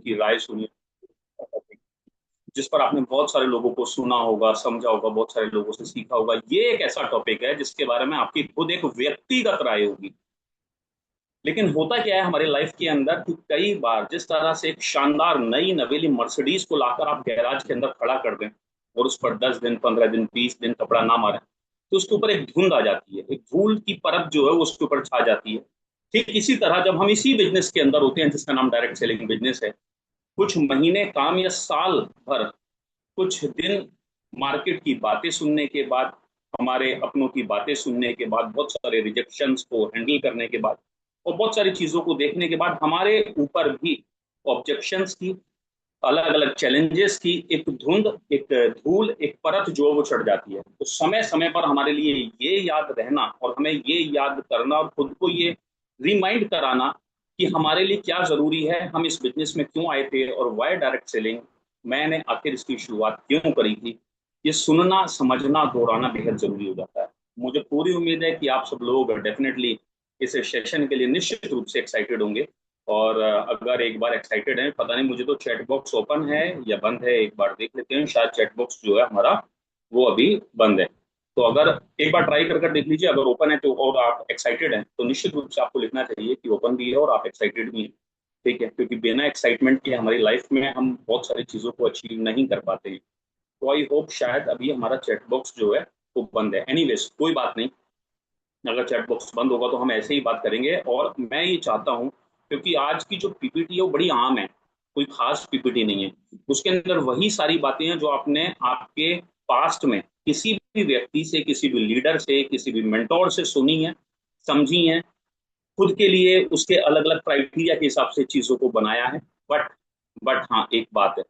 की राय सुनी, जिस पर आपने बहुत सारे लोगों को सुना होगा, समझा होगा, बहुत सारे लोगों से सीखा होगा। ये एक ऐसा टॉपिक है जिसके बारे में आपकी खुद एक व्यक्तिगत राय होगी। लेकिन होता क्या है हमारे लाइफ के अंदर कि कई बार जिस तरह से एक शानदार नई नवेली मर्सिडीज को लाकर आप गैराज के अंदर खड़ा कर दें और उस पर 10 दिन, 15 दिन, 20 दिन कपड़ा ना मारे, तो उसके ऊपर एक धुंध आ जाती है, एक धूल की परत जो है वो उसके ऊपर छा जाती है। ठीक इसी तरह जब हम इसी बिजनेस के अंदर होते हैं जिसका नाम डायरेक्ट सेलिंग बिजनेस है, कुछ महीने काम या साल भर, कुछ दिन मार्केट की बातें सुनने के बाद, हमारे अपनों की बातें सुनने के बाद, बहुत सारे रिजेक्शंस को हैंडल करने के बाद और बहुत सारी चीजों को देखने के बाद हमारे ऊपर भी ऑब्जेक्शंस की, अलग अलग चैलेंजेस की एक धुंध, एक धूल, एक परत जो है वो चढ़ जाती है। तो समय समय पर हमारे लिए ये याद रहना और हमें ये याद करना और खुद को ये रिमाइंड कराना कि हमारे लिए क्या जरूरी है, हम इस बिजनेस में क्यों आए थे और वाई डायरेक्ट सेलिंग, मैंने आखिर इसकी शुरुआत क्यों करी थी, ये सुनना, समझना, दोहराना बेहद जरूरी हो जाता है। मुझे पूरी उम्मीद है कि आप सब लोग डेफिनेटली इस सेशन के लिए निश्चित रूप से एक्साइटेड होंगे। और अगर एक बार एक्साइटेड हैं, पता नहीं, मुझे तो चैट बॉक्स ओपन है या बंद है, एक बार देख लेते हैं। शायद चैट बॉक्स जो है हमारा वो अभी बंद है। तो अगर एक बार ट्राई कर कर देख लीजिए, अगर ओपन है तो और आप एक्साइटेड हैं तो निश्चित रूप से आपको लिखना चाहिए कि ओपन भी है और आप एक्साइटेड भी हैं। ठीक है, क्योंकि बिना एक्साइटमेंट के हमारी लाइफ में हम बहुत सारी चीज़ों को अचीव नहीं कर पाते हैं। तो आई होप शायद अभी हमारा चैट बॉक्स जो है वो बंद है। एनीवेज कोई बात नहीं, अगर चैट बॉक्स बंद होगा तो हम ऐसे ही बात करेंगे। और मैं ये चाहता हूँ, क्योंकि आज की जो पीपीटी है वो बड़ी आम है, कोई खास पीपीटी नहीं है। उसके अंदर वही सारी बातें हैं जो आपने आपके पास्ट में किसी भी व्यक्ति से, किसी भी लीडर से, किसी भी मेंटोर से सुनी है, समझी हैं, खुद के लिए उसके अलग अलग क्राइटेरिया के हिसाब से चीजों को बनाया है। बट हाँ, एक बात है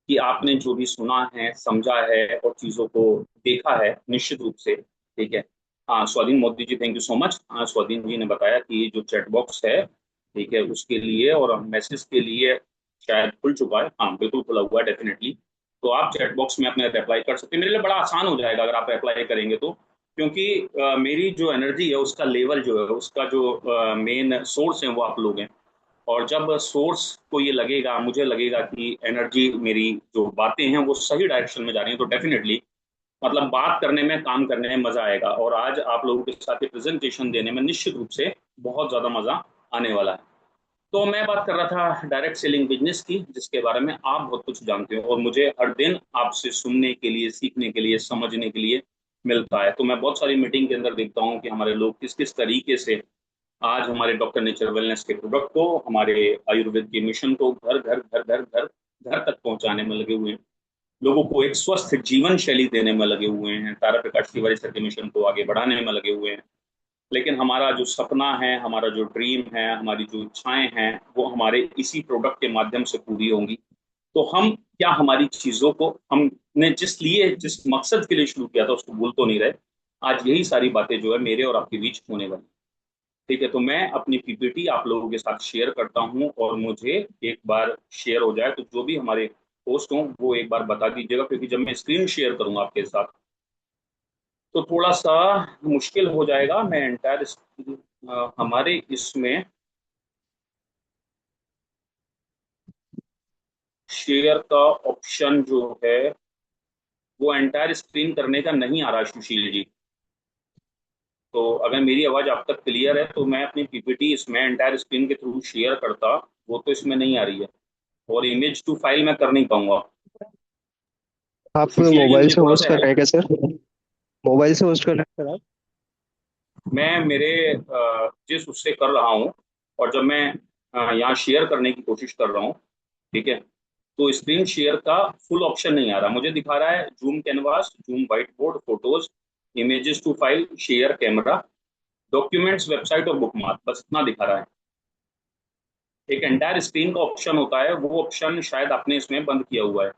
कि आपने जो भी सुना है, समझा है और चीजों को देखा है, निश्चित रूप से, ठीक है। हाँ, स्वाधीन Modi ji, thank you so much. हाँ, स्वाधीन जी ने बताया कि जो चैट बॉक्स है, ठीक है, उसके लिए और मैसेज के लिए शायद खुल चुका है। हाँ, बिल्कुल खुला हुआ है, डेफिनेटली। तो आप चैट बॉक्स में अपने रिप्लाई कर सकते हैं। मेरे लिए बड़ा आसान हो जाएगा अगर आप अप्लाई करेंगे तो, क्योंकि मेरी जो एनर्जी है उसका लेवल जो है, उसका जो मेन सोर्स है वो आप लोग हैं। और जब सोर्स को ये लगेगा, मुझे लगेगा कि एनर्जी, मेरी जो बातें हैं वो सही डायरेक्शन में जा रही हैं, तो डेफिनेटली मतलब बात करने में, काम करने में मजा आएगा। और आज आप लोगों के साथ ये प्रेजेंटेशन देने में निश्चित रूप से बहुत ज्यादा मजा आने वाला है। तो मैं बात कर रहा था डायरेक्ट सेलिंग बिजनेस की, जिसके बारे में आप बहुत कुछ जानते हो और मुझे हर दिन आपसे सुनने के लिए, सीखने के लिए, समझने के लिए मिलता है। तो मैं बहुत सारी मीटिंग के अंदर देखता हूँ कि हमारे लोग किस किस तरीके से आज हमारे डॉक्टर नेचर वेलनेस के प्रोडक्ट को, हमारे आयुर्वेद के मिशन को घर घर घर घर घर घर तक पहुंचाने में लगे हुए हैं, लोगों को एक स्वस्थ जीवन शैली देने में लगे हुए हैं, तारा प्रकाश तिवारी सर के मिशन को आगे बढ़ाने में लगे हुए हैं। लेकिन हमारा जो सपना है, हमारा जो ड्रीम है, हमारी जो इच्छाएं हैं, वो हमारे इसी प्रोडक्ट के माध्यम से पूरी होंगी। तो हम क्या हमारी चीजों को, हमने जिस मकसद के लिए शुरू किया था उसको भूल तो नहीं रहे। आज यही सारी बातें जो है मेरे और आपके बीच होने वाली। ठीक है, तो मैं अपनी पीपीटी आप लोगों के साथ शेयर करता हूं और मुझे एक बार शेयर हो जाए तो जो भी हमारे पोस्ट हों वो एक बार बता दीजिएगा, क्योंकि जब मैं स्क्रीन शेयर करूंगा आपके साथ तो थोड़ा सा मुश्किल हो जाएगा। मैं एंटायर हमारे इसमें शेयर का ऑप्शन जो है वो एंटायर स्क्रीन करने का नहीं आ रहा सुशील जी। तो अगर मेरी आवाज आप तक क्लियर है तो मैं अपनी पीपीटी इसमें एंटायर स्क्रीन के थ्रू शेयर करता, वो तो इसमें नहीं आ रही है। और इमेज टू फाइल मैं कर नहीं पाऊंगा। तो आप सुशील जी मोबाइल मुझे से थोड़ा होस्ट सा कर रहे हैं हेल्प। क्या सर? मोबाइल से होस्ट कर रहे हैं सर आप? मैं मेरे जिस उससे कर रहा हूँ, और जब मैं यहाँ शेयर करने की कोशिश कर रहा हूँ, ठीक है, तो स्क्रीन शेयर का फुल ऑप्शन नहीं आ रहा। मुझे दिखा रहा है Zoom canvas, Zoom white board, photos, images to file, share camera, documents, website और बुकमार्क, बस इतना दिखा रहा है। एक एंटायर स्क्रीन का ऑप्शन होता है, वो ऑप्शन शायद आपने इसमें बंद किया हुआ है।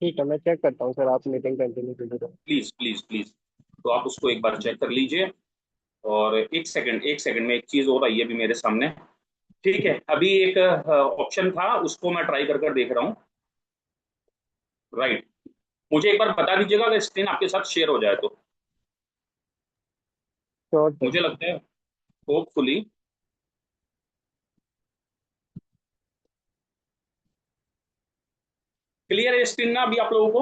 ठीक है, मैं चेक करता हूँ सर, आप मीटिंग कंटिन्यू कीजिए। प्लीज प्लीज प्लीज, तो आप उसको एक बार चेक कर लीजिए। और एक सेकंड में एक चीज और आई है अभी मेरे सामने। ठीक है, अभी एक ऑप्शन था, उसको मैं ट्राई कर कर देख रहा हूँ। राइट, मुझे एक बार बता दीजिएगा अगर स्क्रीन आपके साथ शेयर हो जाए तो। Sure sir. मुझे लगता है होपफुली। क्लियर है स्क्रीन ना अभी आप लोगों को?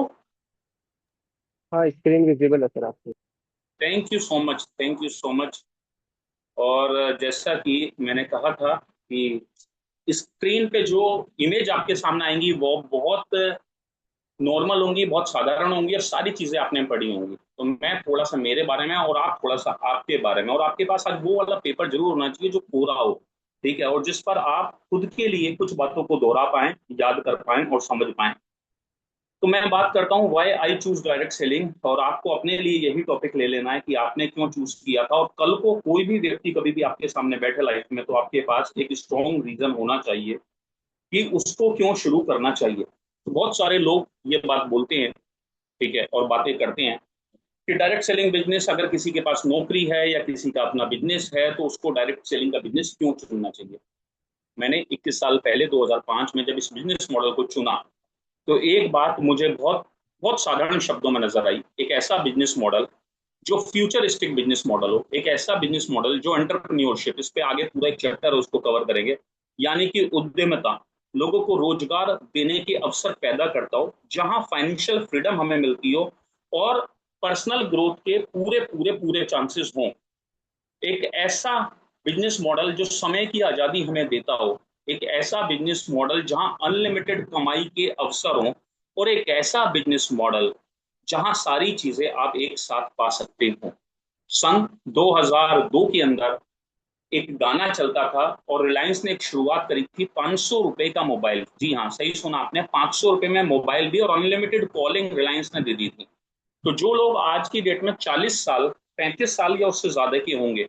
हाँ, स्क्रीन विजिबल है सर आपकी। Thank you so much, thank you so much. और जैसा कि मैंने कहा था कि स्क्रीन पे जो इमेज आपके सामने आएंगी वो बहुत नॉर्मल होंगी, बहुत साधारण होंगी, और सारी चीजें आपने पढ़ी होंगी। तो मैं थोड़ा सा मेरे बारे में और आप थोड़ा सा आपके बारे में, और आपके पास आज वो वाला पेपर जरूर होना चाहिए जो पूरा हो, ठीक है, और जिस पर आप खुद के लिए कुछ बातों को दोहरा पाएं, याद कर पाएं और समझ पाएं। तो मैं बात करता हूँ why I choose direct selling, और आपको अपने लिए यही टॉपिक ले लेना है कि आपने क्यों चूज किया था। और कल को कोई भी व्यक्ति कभी भी आपके सामने बैठे लाइफ में, तो आपके पास एक स्ट्रॉन्ग रीजन होना चाहिए कि उसको क्यों शुरू करना चाहिए। तो बहुत सारे लोग ये बात बोलते हैं, ठीक है, और बातें करते हैं कि डायरेक्ट सेलिंग बिजनेस, अगर किसी के पास नौकरी है या किसी का अपना बिजनेस है, तो उसको डायरेक्ट सेलिंग का बिजनेस क्यों चुनना चाहिए। मैंने 21 साल पहले 2005 में जब इस बिजनेस मॉडल को चुना, तो एक बात मुझे बहुत बहुत साधारण शब्दों में नजर आई। एक ऐसा बिजनेस मॉडल जो फ्यूचरिस्टिक बिजनेस मॉडल हो, एक ऐसा बिजनेस मॉडल जो एंटरप्रेन्योरशिप, इस पे आगे पूरा एक चैप्टर है उसको कवर करेंगे, यानी कि उद्यमिता, लोगों को रोजगार देने के अवसर पैदा करता हो, जहां फाइनेंशियल फ्रीडम हमें मिलती हो और पर्सनल ग्रोथ के पूरे पूरे पूरे चांसेस हों। एक ऐसा बिजनेस मॉडल जो समय की आजादी हमें देता हो, एक ऐसा बिजनेस मॉडल जहां अनलिमिटेड कमाई के अवसर हों, और एक ऐसा बिजनेस मॉडल जहां सारी चीजें आप एक साथ पा सकते हो। सन 2002 के अंदर एक गाना चलता था, और रिलायंस ने एक शुरुआत करी थी 500 रुपए का मोबाइल। जी हाँ, सही सुना आपने, 500 रुपए में मोबाइल भी, और अनलिमिटेड कॉलिंग रिलायंस ने दे दी थी। तो जो लोग आज की डेट में 40 साल, 35 साल या उससे ज्यादा के होंगे,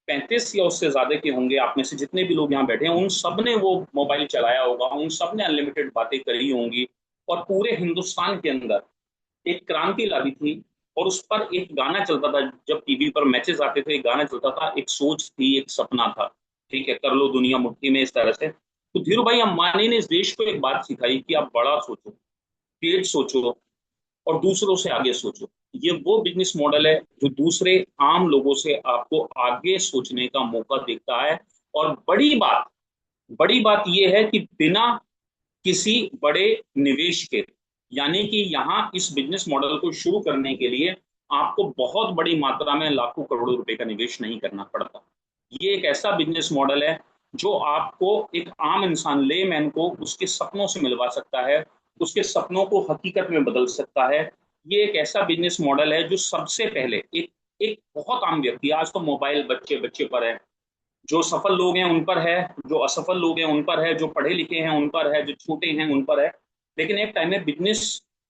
35 या उससे ज्यादा के होंगे, आप में से जितने भी लोग यहाँ बैठे हैं, उन सब ने वो मोबाइल चलाया होगा, उन सब ने अनलिमिटेड बातें करी होंगी, और पूरे हिंदुस्तान के अंदर एक क्रांति ला दी थी। और उस पर एक गाना चलता था, जब टीवी पर मैचेस आते थे, एक गाना चलता था, एक सोच थी, एक सपना था, ठीक है, कर लो दुनिया मुट्ठी में, इस तरह से। तो धीरू भाई अंबानी ने इस देश को एक बात सिखाई कि आप बड़ा सोचो, तेज सोचो, और दूसरों से आगे सोचो। ये वो बिजनेस मॉडल है जो दूसरे आम लोगों से आपको आगे सोचने का मौका देता है। और बड़ी बात यह है कि बिना किसी बड़े निवेश के, यानी कि यहाँ इस बिजनेस मॉडल को शुरू करने के लिए आपको बहुत बड़ी मात्रा में लाखों करोड़ों रुपए का निवेश नहीं करना पड़ता। ये एक ऐसा बिजनेस मॉडल है जो आपको, एक आम इंसान, लेमैन को, उसके सपनों से मिलवा सकता है, उसके सपनों को हकीकत में बदल सकता है। ये एक ऐसा बिजनेस मॉडल है जो सबसे पहले एक एक बहुत आम व्यक्ति, आज तो मोबाइल बच्चे बच्चे पर है, जो सफल लोग हैं उन पर है, जो असफल लोग हैं उन पर है, जो पढ़े लिखे हैं उन पर है, जो छोटे हैं उन पर है। लेकिन एक टाइम में बिजनेस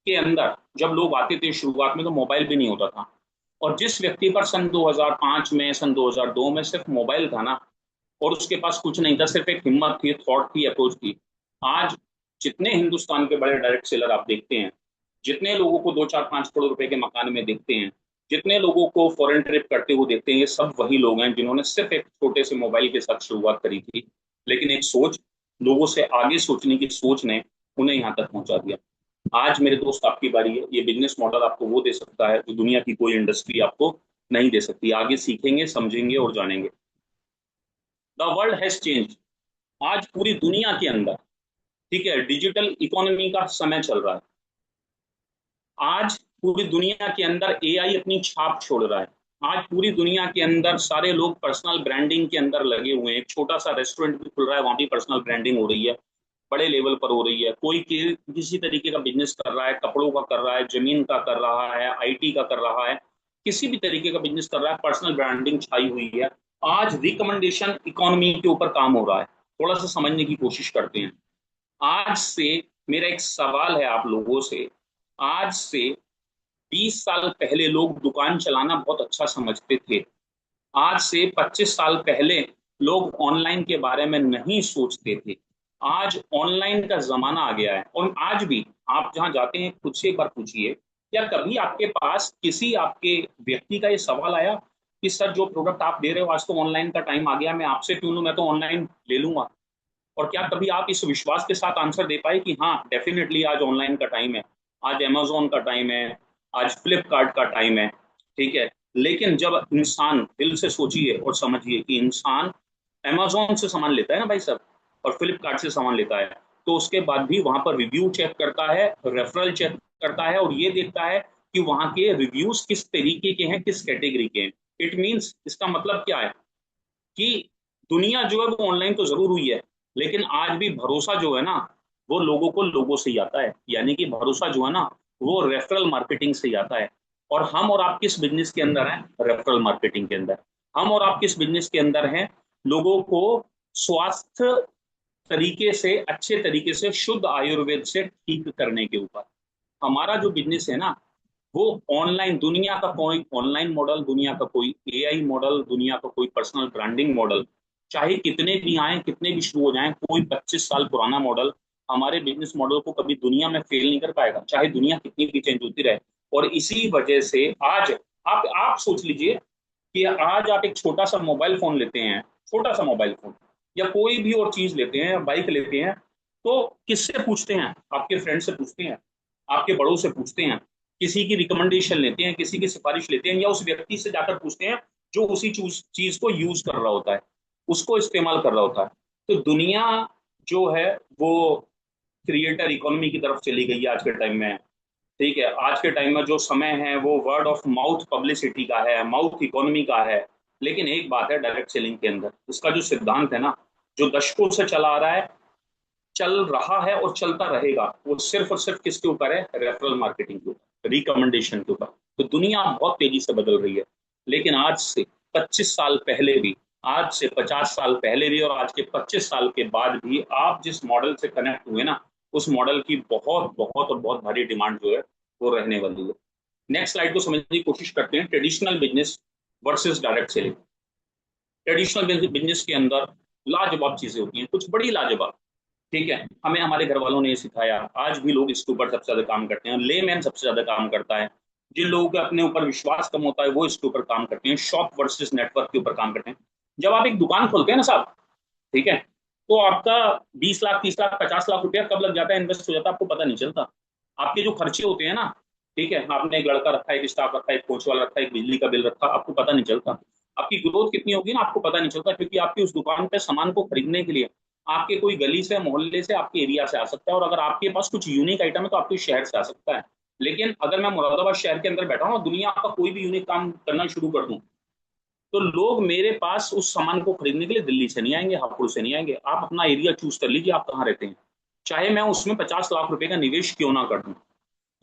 के अंदर जब लोग आते थे शुरुआत में, तो मोबाइल भी नहीं होता था। और जिस व्यक्ति पर सन 2005 में, सन 2002 में सिर्फ मोबाइल था ना, और उसके पास कुछ नहीं था, सिर्फ एक हिम्मत थी, थॉट थी, अप्रोच थी। आज जितने हिंदुस्तान के बड़े डायरेक्ट सेलर आप देखते हैं, जितने लोगों को 2 4 5 करोड़ रुपए के मकान में देखते हैं, जितने लोगों को फॉरेन ट्रिप करते हुए देखते हैं, ये सब वही लोग हैं जिन्होंने सिर्फ एक छोटे से मोबाइल के साथ शुरुआत करी थी। लेकिन एक सोच, लोगों से आगे सोचने की सोच ने उन्हें यहाँ तक पहुंचा दिया। आज मेरे दोस्त आपकी बारी है। ये बिजनेस मॉडल आपको वो दे सकता है जो दुनिया की कोई इंडस्ट्री आपको नहीं दे सकती। आगे सीखेंगे, समझेंगे और जानेंगे। The world has change. आज पूरी दुनिया के अंदर, ठीक है, डिजिटल इकोनॉमी का समय चल रहा है। आज पूरी दुनिया के अंदर एआई अपनी छाप छोड़ रहा है। आज पूरी दुनिया के अंदर सारे लोग पर्सनल ब्रांडिंग के अंदर लगे हुए हैं। एक छोटा सा रेस्टोरेंट भी खुल रहा है, वहां भी पर्सनल ब्रांडिंग हो रही है, बड़े लेवल पर हो रही है। कोई किसी तरीके का बिजनेस कर रहा है, कपड़ों का कर रहा है, जमीन का कर रहा है, आईटी का कर रहा है, किसी भी तरीके का बिजनेस कर रहा है, पर्सनल ब्रांडिंग छाई हुई है। आज रिकमेंडेशन इकोनॉमी के ऊपर काम हो रहा है। थोड़ा सा समझने की कोशिश करते हैं। आज से मेरा एक सवाल है आप लोगों से। आज से 20 साल पहले लोग दुकान चलाना बहुत अच्छा समझते थे। आज से 25 साल पहले लोग ऑनलाइन के बारे में नहीं सोचते थे। आज ऑनलाइन का जमाना आ गया है, और आज भी आप जहां जाते हैं खुद से एक बार पूछिए, क्या कभी आपके पास किसी आपके व्यक्ति का ये सवाल आया कि सर जो प्रोडक्ट आप दे रहे हो, आज तो ऑनलाइन का टाइम आ गया, मैं आपसे क्यों लूं, मैं तो ऑनलाइन ले लूंगा। और क्या कभी आप इस विश्वास के साथ आंसर दे पाए कि हाँ डेफिनेटली आज ऑनलाइन का टाइम है, आज अमेजोन का टाइम है, आज फ्लिपकार्ट का टाइम है, ठीक है। लेकिन जब इंसान, दिल से सोचिए और समझिए कि इंसान अमेजोन से सामान लेता है ना भाई साहब, और फ्लिपकार्ट से सामान लेता है, तो उसके बाद भी वहां पर रिव्यू चेक करता है, रेफरल चेक करता है, और ये देखता है कि वहां के रिव्यूज किस तरीके के हैं, किस कैटेगरी के हैं। इट मीन्स, इसका मतलब क्या है कि दुनिया जो है वो ऑनलाइन तो जरूर हुई है, लेकिन आज भी भरोसा जो है ना, वो लोगों को लोगों से ही आता है। यानी कि भरोसा जो है ना, वो रेफरल मार्केटिंग से ही आता है। और हम और आप किस बिजनेस के अंदर हैं? रेफरल मार्केटिंग के अंदर। हम और आप किस बिजनेस के अंदर हैं? लोगों को स्वास्थ्य तरीके से, अच्छे तरीके से, शुद्ध आयुर्वेद से ठीक करने के ऊपर। हमारा जो बिजनेस है ना, वो ऑनलाइन, दुनिया का कोई ऑनलाइन मॉडल, दुनिया का कोई एआई मॉडल, दुनिया का कोई पर्सनल ब्रांडिंग मॉडल, चाहे कितने भी आए, कितने भी शुरू हो जाएं, कोई 25 साल पुराना मॉडल हमारे बिजनेस मॉडल को कभी दुनिया में फेल नहीं कर पाएगा, चाहे दुनिया कितनी भी चेंज होती रहे। और इसी वजह से आज आप सोच लीजिए कि आज आप एक छोटा सा मोबाइल फोन लेते हैं, छोटा सा मोबाइल फोन, या कोई भी और चीज लेते हैं, बाइक लेते हैं, तो किससे पूछते हैं? आपके फ्रेंड से पूछते हैं, आपके बड़ों से पूछते हैं, किसी की रिकमेंडेशन लेते हैं, किसी की सिफारिश लेते हैं, या उस व्यक्ति से जाकर पूछते हैं जो उसी चीज को यूज कर रहा होता है, उसको इस्तेमाल कर रहा होता है। तो दुनिया जो है वो क्रिएटर इकोनॉमी की तरफ चली गई है आज के टाइम में। ठीक है, आज के टाइम में जो समय है वो वर्ड ऑफ माउथ पब्लिसिटी का है, माउथ इकोनॉमी का है। लेकिन एक बात है डायरेक्ट सेलिंग के अंदर, इसका जो सिद्धांत है ना, जो दशकों से चला आ रहा है, चल रहा है और चलता रहेगा, वो सिर्फ और सिर्फ किसके ऊपर है? रेफरल मार्केटिंग के ऊपर, रिकमेंडेशन के ऊपर। तो दुनिया बहुत तेजी से बदल रही है। लेकिन आज से 25 साल पहले भी, आज से 50 साल पहले भी, और आज के 25 साल के बाद भी आप जिस मॉडल से कनेक्ट हुए ना, उस मॉडल की बहुत बहुत और बहुत भारी डिमांड जो है वो रहने वाली है। नेक्स्ट स्लाइड को समझने की कोशिश करते हैं, traditional business versus direct selling. Traditional business के अंदर लाजवाब चीजें होती हैं, कुछ बड़ी लाजवाब। ठीक है, हमें हमारे घर वालों ने ये सिखाया, आज भी लोग इसके ऊपर सबसे ज्यादा काम करते हैं, लेमैन सबसे ज्यादा काम करता है। जिन लोगों का अपने ऊपर विश्वास कम होता है वो इसके ऊपर काम करते हैं, शॉप वर्सेस नेटवर्क के ऊपर काम करते हैं। जब आप एक दुकान खोलते हैं ना साहब, ठीक है, तो आपका 20 लाख, 30 लाख, 50 लाख रुपया कब लग जाता है, इन्वेस्ट हो जाता है, आपको पता नहीं चलता। आपके जो खर्चे होते हैं ना, ठीक है, आपने एक लड़का रखा है, एक स्टाफ रखा है, एक कोच वाला रखा है, एक बिजली का बिल रखा, आपको पता नहीं चलता। आपकी ग्रोथ कितनी होगी ना, आपको पता नहीं चलता, क्योंकि आपकी उस दुकान पे सामान को खरीदने के लिए आपके कोई गली से, मोहल्ले से, आपके एरिया से आ सकता है, और अगर आपके पास कुछ यूनिक आइटम है तो आपके शहर से आ सकता है। लेकिन अगर मैं मुरादाबाद शहर के अंदर बैठा हूँ और दुनिया का कोई भी यूनिक काम करना शुरू कर दूं, तो लोग मेरे पास उस सामान को खरीदने के लिए दिल्ली से नहीं आएंगे, हापुड़ से नहीं आएंगे। आप अपना एरिया चूज कर लीजिए, आप कहाँ रहते हैं, चाहे मैं उसमें 50 लाख रुपए का निवेश क्यों ना कर दूं।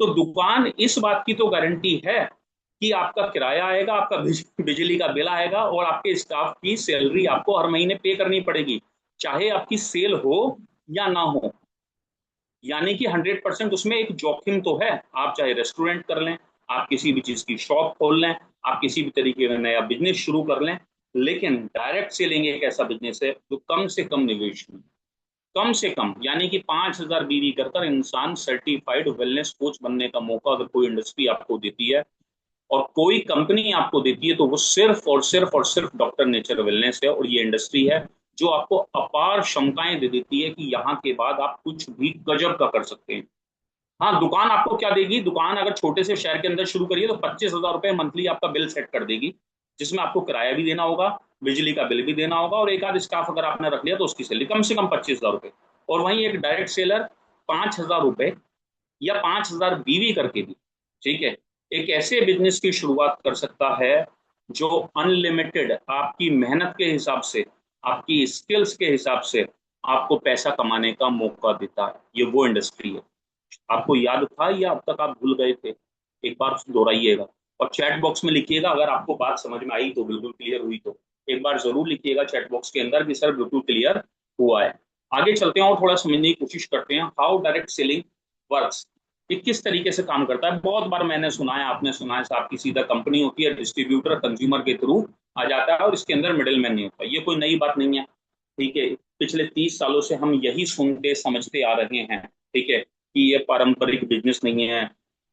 तो दुकान इस बात की तो गारंटी है कि आपका किराया आएगा, आपका बिजली का बिल आएगा, और आपके स्टाफ की सैलरी आपको हर महीने पे करनी पड़ेगी, चाहे आपकी सेल हो या ना हो। यानी कि 100% उसमें एक जोखिम तो है। आप चाहे रेस्टोरेंट कर लें, आप किसी भी चीज की शॉप खोल लें, आप किसी भी तरीके का नया बिजनेस शुरू कर लें, लेकिन डायरेक्ट सेलिंग एक ऐसा बिजनेस है जो कम से कम निवेश में, कम से कम, यानी कि 5,000 बीवी कर इंसान सर्टिफाइड वेलनेस कोच बनने का मौका अगर कोई इंडस्ट्री आपको देती है, और कोई कंपनी आपको देती है, तो वो सिर्फ और सिर्फ और सिर्फ डॉक्टर नेचर वेलनेस है। और ये इंडस्ट्री है जो आपको अपार क्षमताएं दे देती है कि यहाँ के बाद आप कुछ भी गजब का कर सकते हैं। हाँ, दुकान आपको क्या देगी? दुकान अगर छोटे से शहर के अंदर शुरू करिए तो 25,000 रुपए मंथली आपका बिल सेट कर देगी, जिसमें आपको किराया भी देना होगा, बिजली का बिल भी देना होगा, और एक आध स्टाफ अगर आपने रख लिया तो उसकी सैलरी कम से कम 25,000 रुपए। और वहीं एक डायरेक्ट सेलर 5,000 रुपए या 5,000 बीवी करके भी, ठीक है, एक ऐसे बिजनेस की शुरुआत कर सकता है जो अनलिमिटेड आपकी मेहनत के हिसाब से, आपकी स्किल्स के हिसाब से आपको पैसा कमाने का मौका देता है। ये वो इंडस्ट्री है। आपको याद था या अब तक आप भूल गए थे? एक बार दोहराइएगा, और चैट बॉक्स में लिखिएगा अगर आपको बात समझ में आई तो, बिल्कुल क्लियर हुई तो एक बार जरूर लिखिएगा चैट बॉक्स के अंदर कि सर बिल्कुल क्लियर हुआ है। आगे चलते हैं और थोड़ा समझने की कोशिश करते हैं, हाउ डायरेक्ट सेलिंग वर्क्स। ये किस तरीके से काम करता है? बहुत बार मैंने सुना है, आपने सुना है, आपकी सीधा कंपनी होती है, डिस्ट्रीब्यूटर कंज्यूमर के थ्रू आ जाता है, और इसके अंदर मिडिल मैन नहीं होता। ये कोई नई बात नहीं है, ठीक है, पिछले 30 सालों से हम यही सुनते समझते आ रहे हैं, ठीक है, कि ये पारंपरिक बिजनेस नहीं है।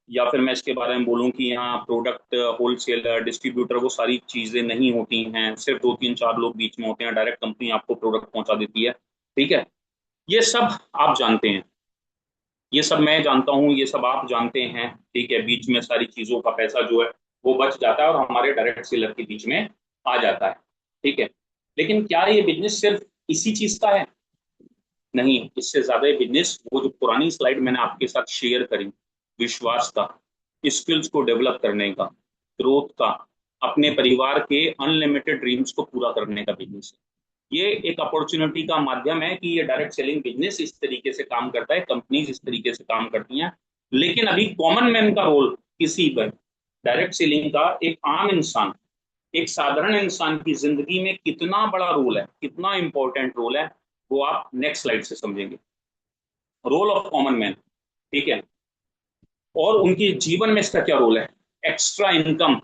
या फिर मैं इसके बारे में बोलूं कि यहाँ प्रोडक्ट होलसेलर, डिस्ट्रीब्यूटर, वो सारी चीजें नहीं होती हैं, सिर्फ दो तीन चार लोग बीच में होते हैं, डायरेक्ट कंपनी आपको प्रोडक्ट पहुंचा देती है। ठीक है, ये सब आप जानते हैं, ये सब मैं जानता हूँ, ये सब आप जानते हैं। ठीक है, बीच में सारी चीजों का पैसा जो है वो बच जाता है और हमारे डायरेक्ट सेलर के बीच में आ जाता है। ठीक है, लेकिन क्या ये बिजनेस सिर्फ इसी चीज का है? नहीं, इससे ज्यादा बिजनेस, वो जो पुरानी स्लाइड मैंने आपके साथ शेयर करी, विश्वास का, स्किल्स को डेवलप करने का, ग्रोथ का, अपने परिवार के अनलिमिटेड ड्रीम्स को पूरा करने का बिजनेस है। ये एक अपॉर्चुनिटी का माध्यम है कि ये डायरेक्ट सेलिंग बिजनेस इस तरीके से काम करता है, कंपनीज इस तरीके से काम करती हैं। लेकिन अभी कॉमन मैन का रोल किसी पर, डायरेक्ट सेलिंग का एक आम इंसान, एक साधारण इंसान की जिंदगी में कितना बड़ा रोल है, कितना इंपॉर्टेंट रोल है, वो आप नेक्स्ट स्लाइड से समझेंगे। रोल ऑफ कॉमन मैन, ठीक है, और उनके जीवन में इसका क्या रोल है। एक्स्ट्रा इनकम,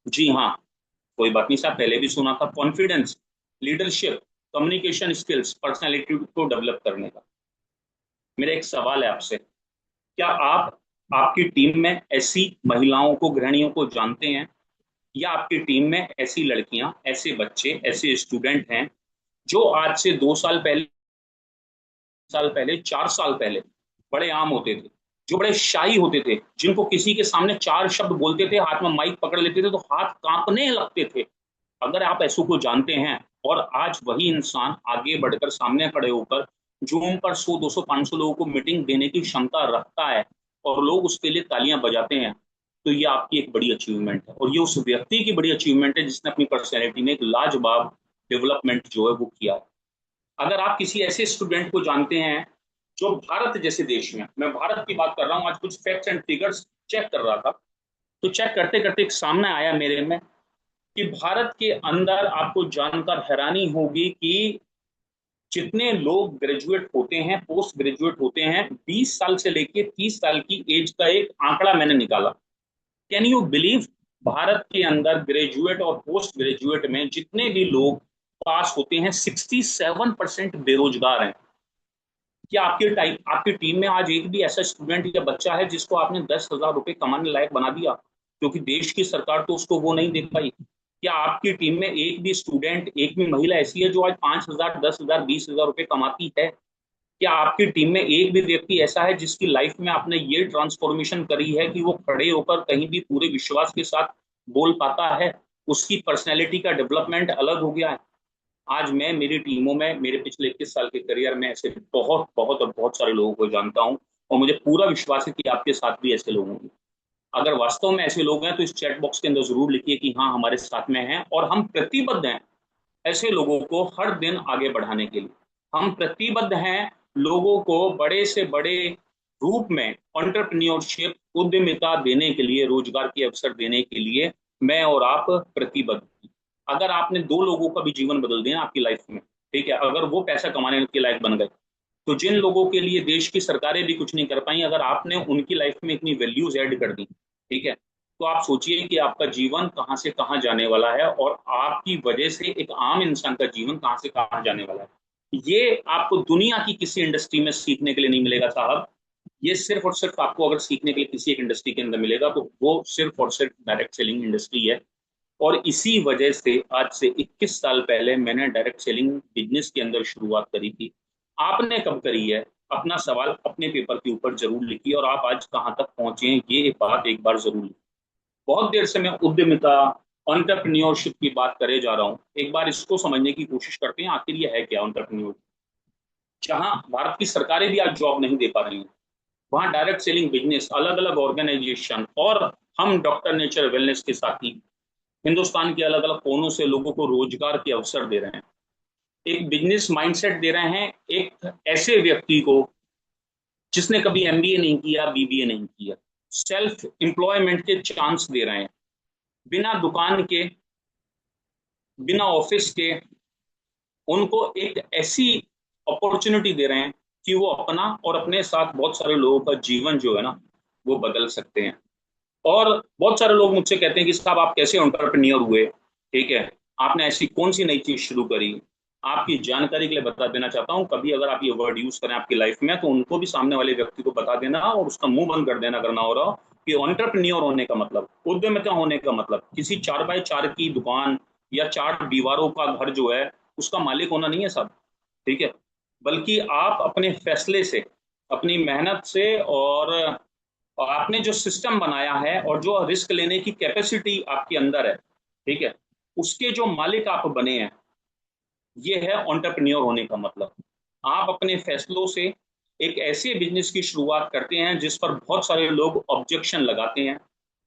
जी हाँ, कोई बात नहीं साहब, पहले भी सुना था। Confidence, leadership, communication skills, personality को डेवलप करने का। मेरा एक सवाल है आपसे, क्या आप आपकी टीम में ऐसी महिलाओं को, गृहिणियों को जानते हैं, या आपकी टीम में ऐसी लड़कियां, ऐसे बच्चे, ऐसे स्टूडेंट हैं जो आज से 2 साल पहले, साल पहले, 4 साल पहले बड़े आम होते थे, जो बड़े शाही होते थे, जिनको किसी के सामने चार शब्द बोलते थे, हाथ में माइक पकड़ लेते थे तो हाथ कांपने लगते थे। अगर आप ऐसो को जानते हैं, और आज वही इंसान आगे बढ़कर सामने खड़े होकर जूम पर 100, 200, 500 लोगों को मीटिंग देने की क्षमता रखता है, और लोग उसके लिए तालियां बजाते हैं, तो ये आपकी एक बड़ी अचीवमेंट है, और ये उस व्यक्ति की बड़ी अचीवमेंट है जिसने अपनी पर्सनैलिटी में एक लाजवाब डेवलपमेंट जो है वो किया है। अगर आप किसी ऐसे स्टूडेंट को जानते हैं जो भारत जैसे देश में, मैं भारत की बात कर रहा हूं, आज कुछ फैक्ट्स एंड फिगर्स चेक कर रहा था, तो चेक करते करते एक सामने आया मेरे में कि भारत के अंदर आपको जानकर हैरानी होगी कि जितने लोग ग्रेजुएट होते हैं, पोस्ट ग्रेजुएट होते हैं, 20 साल से लेके 30 साल की एज का एक आंकड़ा मैंने निकाला। कैन यू बिलीव, भारत के अंदर ग्रेजुएट और पोस्ट ग्रेजुएट में जितने भी लोग पास होते हैं, 67% बेरोजगार हैं। क्या आपकी टीम में आज एक भी ऐसा स्टूडेंट या बच्चा है जिसको आपने 10,000 रुपए कमाने लायक बना दिया, क्योंकि देश की सरकार तो उसको वो नहीं दे पाई। क्या आपकी टीम में एक भी स्टूडेंट, एक भी महिला ऐसी है जो आज 5,000, 10,000, 20,000 रुपए कमाती है? क्या आपकी टीम में एक भी व्यक्ति ऐसा है जिसकी लाइफ में आपने ये ट्रांसफॉर्मेशन करी है कि वो खड़े होकर कहीं भी पूरे विश्वास के साथ बोल पाता है, उसकी पर्सनैलिटी का डेवलपमेंट अलग हो गया है? आज मैं मेरी टीमों में, मेरे पिछले 21 साल के करियर में ऐसे बहुत बहुत और बहुत सारे लोगों को जानता हूं, और मुझे पूरा विश्वास है कि आपके साथ भी ऐसे लोग होंगे। अगर वास्तव में ऐसे लोग हैं तो इस चैट बॉक्स के अंदर जरूर लिखिए कि हाँ, हमारे साथ में हैं, और हम प्रतिबद्ध हैं ऐसे लोगों को हर दिन आगे बढ़ाने के लिए। हम प्रतिबद्ध हैं लोगों को बड़े से बड़े रूप में एंटरप्रेन्योरशिप, उद्यमिता देने के लिए, रोजगार के अवसर देने के लिए मैं और आप प्रतिबद्ध हैं। अगर आपने 2 लोगों का भी जीवन बदल दिया आपकी लाइफ में, ठीक है, अगर वो पैसा कमाने के लायक बन गए, तो जिन लोगों के लिए देश की सरकारें भी कुछ नहीं कर पाई, अगर आपने उनकी लाइफ में इतनी वैल्यूज ऐड कर दी, ठीक है, तो आप सोचिए कि आपका जीवन कहां से कहां जाने वाला है, और आपकी वजह से एक आम इंसान का जीवन कहां से कहां जाने वाला है। ये आपको दुनिया की किसी इंडस्ट्री में सीखने के लिए नहीं मिलेगा साहब। ये सिर्फ और सिर्फ आपको अगर सीखने के लिए किसी एक इंडस्ट्री के अंदर मिलेगा, तो वो सिर्फ और सिर्फ डायरेक्ट सेलिंग इंडस्ट्री है। और इसी वजह से आज से 21 साल पहले मैंने डायरेक्ट सेलिंग बिजनेस के अंदर शुरुआत करी थी। आपने कब करी है? अपना सवाल अपने पेपर के ऊपर जरूर लिखिए, और आप आज कहां तक पहुंचे हैं ये बात एक बार जरूर लिखिए। बहुत देर से मैं उद्यमिता, एंटरप्रेन्योरशिप की बात करे जा रहा हूं, एक बार इसको समझने की कोशिश करते हैं आखिर ये है क्या एंटरप्रेन्योरशिप। जहां भारत की सरकारें भी आज जॉब नहीं दे पा रही हैं, वहां डायरेक्ट सेलिंग बिजनेस, अलग अलग ऑर्गेनाइजेशन, और हम डॉक्टर नेचर वेलनेस के साथी हिंदुस्तान के अलग अलग कोनों से लोगों को रोजगार के अवसर दे रहे हैं, एक बिजनेस माइंडसेट दे रहे हैं एक ऐसे व्यक्ति को जिसने कभी एमबीए नहीं किया, बीबीए नहीं किया, सेल्फ एम्प्लॉयमेंट के चांस दे रहे हैं, बिना दुकान के, बिना ऑफिस के, उनको एक ऐसी अपॉर्चुनिटी दे रहे हैं कि वो अपना और अपने साथ बहुत सारे लोगों का जीवन जो है ना, वो बदल सकते हैं। और बहुत सारे लोग मुझसे कहते हैं कि साहब आप कैसे एंटरप्रेन्योर हुए, ठीक है, आपने ऐसी कौन सी नई चीज शुरू करी? आपकी जानकारी के लिए बता देना चाहता हूं, कभी अगर आप ये वर्ड यूज करें आपकी लाइफ में, तो उनको भी, सामने वाले व्यक्ति को बता देना और उसका मुंह बंद कर देना, करना हो रहा हो कि एंटरप्रेन्योर होने का मतलब, उद्यमिता होने का मतलब किसी 4x4 की दुकान या 4 दीवारों का घर जो है उसका मालिक होना नहीं है साहब, ठीक है, बल्कि आप अपने फैसले से, अपनी मेहनत से, और आपने जो सिस्टम बनाया है और जो रिस्क लेने की कैपेसिटी आपके अंदर है, ठीक है, उसके जो मालिक आप बने हैं, ये है एंटरप्रेन्योर होने का मतलब। आप अपने फैसलों से एक ऐसे बिजनेस की शुरुआत करते हैं जिस पर बहुत सारे लोग ऑब्जेक्शन लगाते हैं,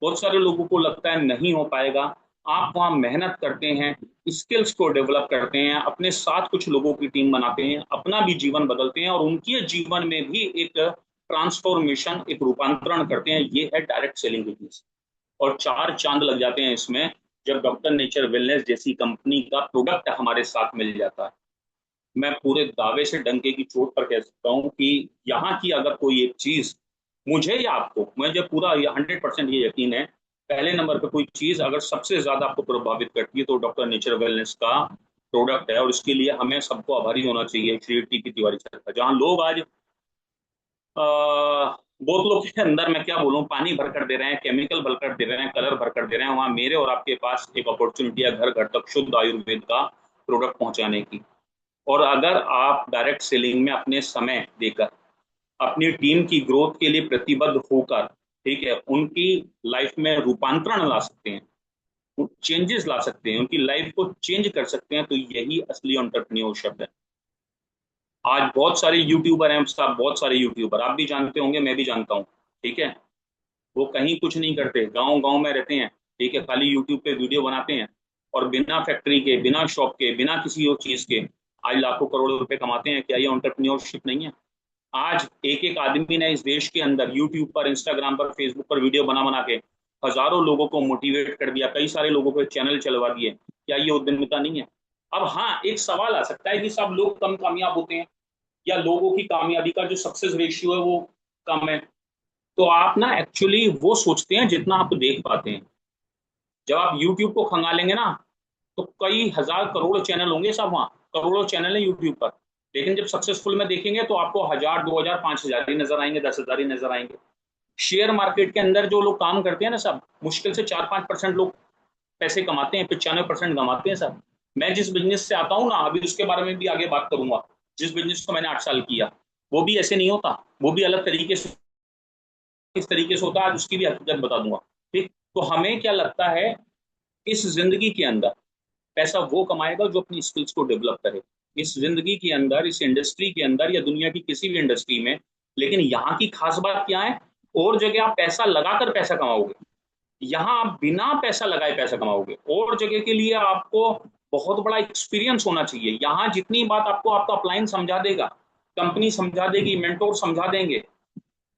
बहुत सारे लोगों को लगता है नहीं हो पाएगा। आप वहाँ मेहनत करते हैं, स्किल्स को डेवलप करते हैं, अपने साथ कुछ लोगों की टीम बनाते हैं, अपना भी जीवन बदलते हैं और उनके जीवन में भी एक ट्रांसफॉर्मेशन, एक रूपांतरण करते हैं। ये है डायरेक्ट सेलिंग बिजनेस। और चार चांद लग जाते हैं इसमें जब डॉक्टर नेचर वेलनेस जैसी कंपनी का प्रोडक्ट हमारे साथ मिल जाता है। मैं पूरे दावे से डंके की चोट पर कह सकता हूँ कि यहाँ की अगर कोई एक चीज मुझे या आपको, मुझे पूरा 100% ये यकीन है, पहले नंबर पे कोई चीज अगर सबसे ज्यादा आपको प्रभावित करती है तो डॉक्टर नेचर वेलनेस का प्रोडक्ट है। और इसके लिए हमें सबको आभारी होना चाहिए श्री टीपी तिवारी सर का। जहाँ लोग आज बोतलों के अंदर, मैं क्या बोलूं, पानी भर कर दे रहे हैं, केमिकल भर कर दे रहे हैं, कलर भर कर दे रहे हैं, वहां मेरे और आपके पास एक अपॉर्चुनिटी है घर घर तक शुद्ध आयुर्वेद का प्रोडक्ट पहुंचाने की। और अगर आप डायरेक्ट सेलिंग में अपने समय देकर, अपनी टीम की ग्रोथ के लिए प्रतिबद्ध होकर, ठीक है, उनकी लाइफ में रूपांतरण ला सकते हैं, चेंजेस ला सकते हैं, उनकी लाइफ को चेंज कर सकते हैं, तो यही असली एंटरप्रेन्योरशिप है। आज बहुत सारे यूट्यूबर हैं साहब, बहुत सारे यूट्यूबर आप भी जानते होंगे, मैं भी जानता हूँ, ठीक है। वो कहीं कुछ नहीं करते, गांव गांव में रहते हैं, ठीक है, खाली यूट्यूब पे वीडियो बनाते हैं और बिना फैक्ट्री के, बिना शॉप के, बिना किसी और चीज के आज लाखों करोड़ों रुपए कमाते हैं। क्या ये एंटरप्रेन्योरशिप नहीं है? आज एक एक आदमी ने इस देश के अंदर यूट्यूब पर, इंस्टाग्राम पर, फेसबुक पर वीडियो बना बना के हजारों लोगों को मोटिवेट कर दिया, कई सारे लोगों को चैनल चलवा दिए। क्या ये उद्यमिता नहीं है? अब हाँ, एक सवाल आ सकता है कि सब लोग कम कामयाब होते हैं या लोगों की कामयाबी का जो सक्सेस रेशियो है वो कम है। तो आप ना एक्चुअली वो सोचते हैं जितना आप देख पाते हैं। जब आप यूट्यूब को खंगालेंगे ना, तो कई हजार करोड़ चैनल होंगे सब, वहाँ करोड़ों चैनल है यूट्यूब पर। लेकिन जब सक्सेसफुल में देखेंगे तो आपको 1000, 2000, 5000 ही नजर आएंगे, 10,000 ही नजर आएंगे। शेयर मार्केट के अंदर जो लोग काम करते हैं ना सब, मुश्किल से 4-5% लोग पैसे कमाते हैं, 95% कमाते हैं सब। मैं जिस बिजनेस से आता हूँ ना, अभी उसके बारे में भी आगे बात करूंगा। जिस बिजनेस को मैंने 8 साल किया, वो भी ऐसे नहीं होता, वो भी अलग तरीके से, किस तरीके से होता है आज उसकी भी हकीकत बता दूंगा। ठीक, तो हमें क्या लगता है, इस जिंदगी के अंदर पैसा वो कमाएगा जो अपनी स्किल्स को डेवलप करे। इस जिंदगी के अंदर, इस इंडस्ट्री के अंदर या दुनिया की किसी भी इंडस्ट्री में। लेकिन यहाँ की खास बात क्या है, और जगह आप पैसा लगाकर पैसा कमाओगे, यहाँ आप बिना पैसा लगाए पैसा कमाओगे। और जगह के लिए आपको बहुत बड़ा एक्सपीरियंस होना चाहिए। यहाँ जितनी बात आपको आपका अपलाइन समझा देगा, कंपनी समझा देगी, मेंटोर समझा देंगे,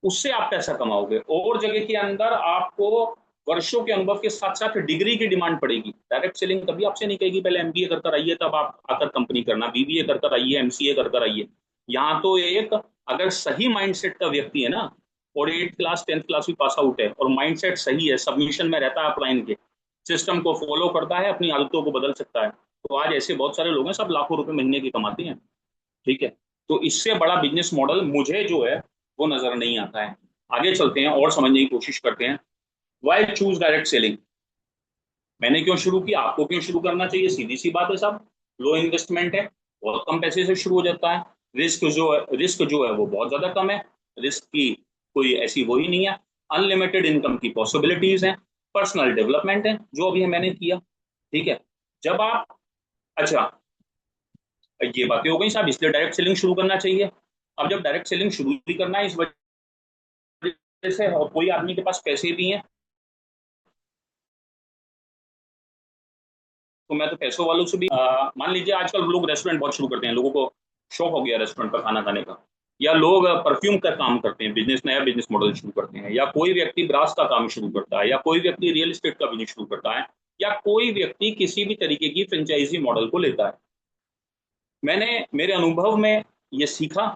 उससे आप पैसा कमाओगे। और जगह के अंदर आपको वर्षों के अनुभव के साथ साथ डिग्री की डिमांड पड़ेगी। डायरेक्ट सेलिंग कभी आपसे नहीं कहेगी पहले एमबीए कर कर आइए तब आप आकर कंपनी करना, बीबीए कर कर आइए, एमसीए कर कर आइए। यहाँ तो एक, अगर सही माइंडसेट का व्यक्ति है ना, और 8th क्लास 10th क्लास भी पास आउट है और माइंडसेट सही है, सबमिशन में रहता है अपलाइन के, सिस्टम को फॉलो करता है, अपनी आदतों को बदल सकता है, तो आज ऐसे बहुत सारे लोग हैं सब लाखों रुपए महीने की कमाते हैं। ठीक है, तो इससे बड़ा बिजनेस मॉडल मुझे जो है वो नजर नहीं आता है। आगे चलते हैं और समझने की कोशिश करते हैं। Why choose direct selling? मैंने क्यों शुरू किया, आपको क्यों शुरू करना चाहिए? सीधी सी बात है साहब, लो इन्वेस्टमेंट है, बहुत कम पैसे से शुरू हो जाता है। रिस्क जो है वो बहुत ज्यादा कम है। रिस्क की कोई ऐसी वो ही नहीं है। अनलिमिटेड इनकम की पॉसिबिलिटीज हैं। पर्सनल डेवलपमेंट है, जो अभी मैंने किया। ठीक है, जब आप, अच्छा, ये बातें हो गई साहब, इसलिए डायरेक्ट सेलिंग शुरू करना चाहिए। अब जब डायरेक्ट सेलिंग शुरू भी करना है इस वजह से, और कोई आदमी के पास पैसे भी हैं, तो मैं तो पैसों वालों से भी, मान लीजिए आजकल लोग रेस्टोरेंट बहुत शुरू करते हैं, लोगों को शौक हो गया रेस्टोरेंट पर खाना खाने का, या लोग परफ्यूम का काम करते हैं, बिजनेस, नया बिजनेस मॉडल शुरू करते हैं, या कोई व्यक्ति ब्रास का काम शुरू करता है, या कोई व्यक्ति रियल एस्टेट का बिजनेस शुरू करता है, या कोई व्यक्ति किसी भी तरीके की फ्रेंचाइजी मॉडल को लेता है। मैंने मेरे अनुभव में ये सीखा,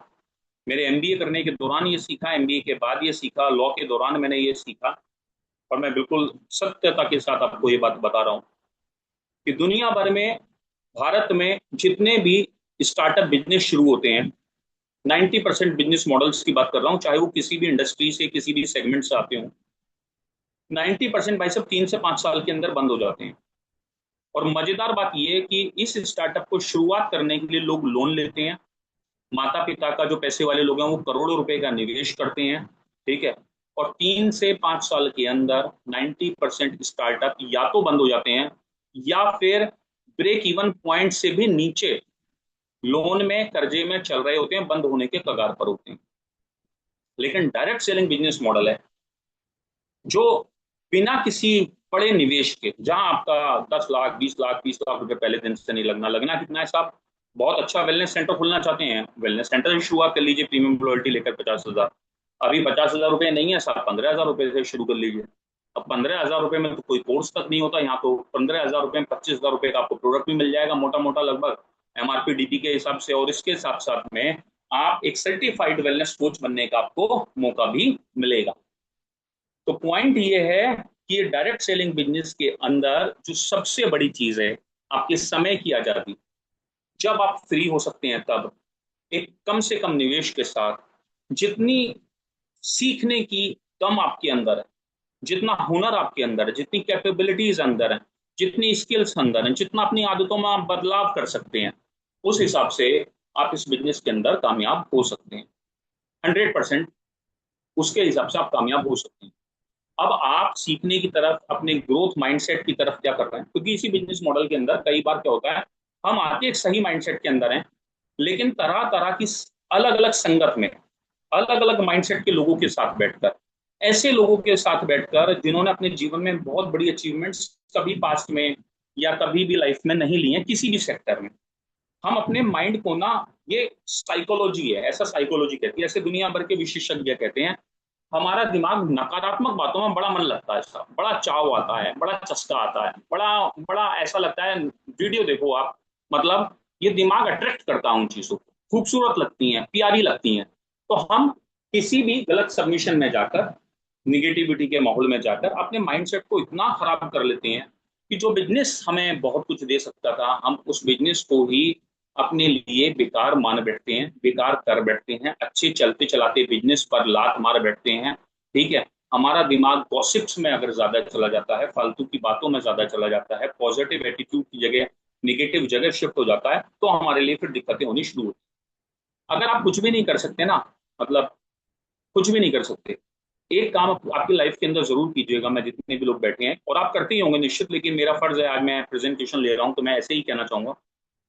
मेरे एमबीए करने के दौरान ये सीखा, एमबीए के बाद ये सीखा, लॉ के दौरान मैंने ये सीखा। और मैं बिल्कुल सत्यता के साथ आपको ये बात बता रहा हूँ कि दुनिया भर में, भारत में जितने भी स्टार्टअप बिजनेस शुरू होते हैं, 90% बिजनेस मॉडल्स की बात कर रहा हूँ, चाहे वो किसी भी इंडस्ट्री से, किसी भी सेगमेंट से आते हो, 90% भाई साहब 3 से 5 साल के अंदर बंद हो जाते हैं। और मजेदार बात यह है कि इस स्टार्टअप को शुरुआत करने के लिए लोग लोन लेते हैं। माता पिता का, जो पैसे वाले लोग हैं, वो करोड़ों रुपए का निवेश करते हैं। ठीक है, और 3 से 5 साल के अंदर 90% स्टार्टअप या तो बंद हो जाते हैं, या फिर ब्रेक इवन पॉइंट से भी नीचे लोन में, कर्जे में चल रहे होते हैं, बंद होने के कगार पर होते हैं। लेकिन डायरेक्ट सेलिंग बिजनेस मॉडल है जो बिना किसी बड़े निवेश के, जहां आपका 10 लाख, 20 लाख, 30 लाख रुपए पहले दिन से नहीं लगना। लगना कितना है साहब? बहुत अच्छा वेलनेस सेंटर खोलना चाहते हैं, वेलनेस सेंटर से शुरुआत कर लीजिए, प्रीमियम लॉयल्टी लेकर 50,000। अभी 50,000 रुपये नहीं है साहब, 15,000 रुपये से शुरू कर लीजिए। अब 15,000 रुपये में तो कोई कोर्स तक नहीं होता यहाँ तो। 15,000 रुपये में 25,000 रुपये का आपको प्रोडक्ट भी मिल जाएगा, मोटा मोटा लगभग एमआरपी डीपी के हिसाब से। और इसके साथ साथ में आप एक सर्टिफाइड वेलनेस कोच बनने का आपको मौका भी मिलेगा। तो पॉइंट ये है कि ये डायरेक्ट सेलिंग बिजनेस के अंदर जो सबसे बड़ी चीज है, आपके समय की आजादी। जब आप फ्री हो सकते हैं तब एक कम से कम निवेश के साथ, जितनी सीखने की दम आपके अंदर है, जितना हुनर आपके अंदर है, जितनी कैपेबिलिटीज अंदर है, जितनी स्किल्स अंदर हैं, जितना अपनी आदतों में आप बदलाव कर सकते हैं, उस हिसाब से आप इस बिजनेस के अंदर कामयाब हो सकते हैं। 100% उसके हिसाब से आप कामयाब हो सकते हैं। अब आप सीखने की तरफ, अपने ग्रोथ माइंडसेट की तरफ क्या कर रहे हैं? क्योंकि इसी बिजनेस मॉडल के अंदर कई बार क्या होता है, हम आके एक सही माइंडसेट के अंदर हैं, लेकिन तरह तरह की अलग अलग संगत में, अलग अलग माइंडसेट के लोगों के साथ बैठकर, ऐसे लोगों के साथ बैठकर जिन्होंने अपने जीवन में बहुत बड़ी अचीवमेंट्स कभी पास्ट में या कभी भी लाइफ में नहीं ली हैं, किसी भी सेक्टर में, हम अपने माइंड को ना, ये साइकोलॉजी है, ऐसा साइकोलॉजी कहती है, ऐसे दुनिया भर के विशेषज्ञ कहते हैं, हमारा दिमाग नकारात्मक बातों में बड़ा मन लगता है, इसका बड़ा चाव आता है, बड़ा चस्का आता है, बड़ा बड़ा ऐसा लगता है। वीडियो देखो आप, मतलब ये दिमाग अट्रैक्ट करता है उन चीजों को, खूबसूरत लगती हैं, प्यारी लगती हैं। तो हम किसी भी गलत सबमिशन में जाकर, निगेटिविटी के माहौल में जाकर अपने माइंडसेट को इतना खराब कर लेते हैं कि जो बिजनेस हमें बहुत कुछ दे सकता था, हम उस बिजनेस को ही अपने लिए बेकार मान बैठते हैं, बेकार कर बैठते हैं, अच्छे चलते चलाते बिजनेस पर लात मार बैठते हैं। ठीक है, हमारा दिमाग गॉसिप्स में अगर ज्यादा चला जाता है, फालतू की बातों में ज्यादा चला जाता है, पॉजिटिव एटीट्यूड की जगह निगेटिव जगह शिफ्ट हो जाता है, तो हमारे लिए फिर दिक्कतें होनी शुरू होती हैं। अगर आप कुछ भी नहीं कर सकते ना, मतलब कुछ भी नहीं कर सकते, एक काम आपकी लाइफ के अंदर जरूर कीजिएगा, मैं जितने भी लोग बैठे हैं और आप करते ही होंगे निश्चित, लेकिन मेरा फर्ज है, आज मैं प्रेजेंटेशन ले रहा हूं तो मैं ऐसे ही कहना चाहूंगा।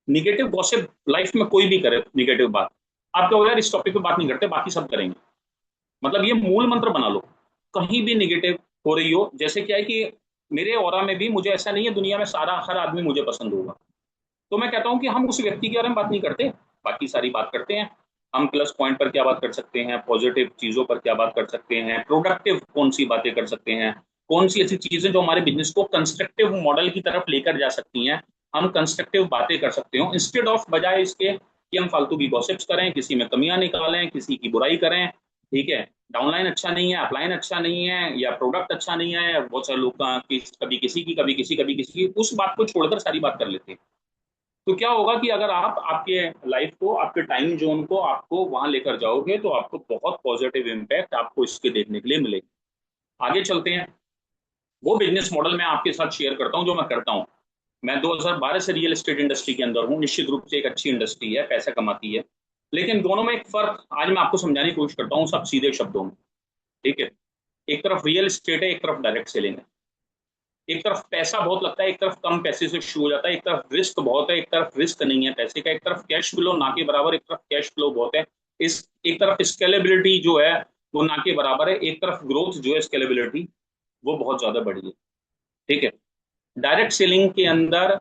निगेटिव गॉसिप लाइफ में कोई भी करे, निगेटिव बात, आप कहो यार इस टॉपिक पे बात नहीं करते, बाकी सब करेंगे, मतलब ये मूल मंत्र बना लो। कहीं भी निगेटिव हो रही हो, जैसे क्या है कि मेरे ऑरा में भी, मुझे ऐसा नहीं है दुनिया में सारा हर आदमी मुझे पसंद होगा, तो मैं कहता हूं कि हम उस व्यक्ति के बारे में बात नहीं करते, बाकी सारी बात करते हैं। हम प्लस पॉइंट पर क्या बात कर सकते हैं, पॉजिटिव चीजों पर क्या बात कर सकते हैं, प्रोडक्टिव कौन सी बातें कर सकते हैं, कौन सी ऐसी चीजें जो हमारे बिजनेस को कंस्ट्रक्टिव मॉडल की तरफ लेकर जा सकती हैं, हम कंस्ट्रक्टिव बातें कर सकते हो, इंस्टेड ऑफ बजाय इसके कि हम फालतू की गॉसिप्स करें, किसी में कमियां निकालें, किसी की बुराई करें। ठीक है, डाउनलाइन अच्छा नहीं है, अपलाइन अच्छा नहीं है, या प्रोडक्ट अच्छा नहीं है, बहुत सारे लोग कभी किसी की, कभी किसी, कभी किसी की, उस बात को छोड़कर सारी बात कर लेते हैं। तो क्या होगा कि अगर आप आपके लाइफ को, आपके टाइम जोन को आपको वहां लेकर जाओगे, तो आपको बहुत पॉजिटिव इम्पैक्ट आपको इसके देखने के लिए मिलेगा। आगे चलते हैं, वो बिजनेस मॉडल मैं आपके साथ शेयर करता हूं जो मैं करता हूं। मैं 2012 से रियल एस्टेट इंडस्ट्री के अंदर हूं, निश्चित रूप से एक अच्छी इंडस्ट्री है, पैसा कमाती है, लेकिन दोनों में एक फर्क आज मैं आपको समझाने की कोशिश करता हूँ सब सीधे शब्दों में। ठीक है, एक तरफ रियल एस्टेट है, एक तरफ डायरेक्ट सेलिंग है। एक तरफ पैसा बहुत लगता है, एक तरफ कम पैसे से शुरू हो जाता है, एक तरफ रिस्क बहुत है, एक तरफ रिस्क नहीं है पैसे का, एक तरफ कैश फ्लो ना के बराबर, एक तरफ कैश फ्लो बहुत है। इस एक तरफ स्केलेबिलिटी जो है वो ना के बराबर है, एक तरफ ग्रोथ जो है स्केलेबिलिटी वो बहुत ज्यादा बढ़ी है। ठीक है, डायरेक्ट सेलिंग के अंदर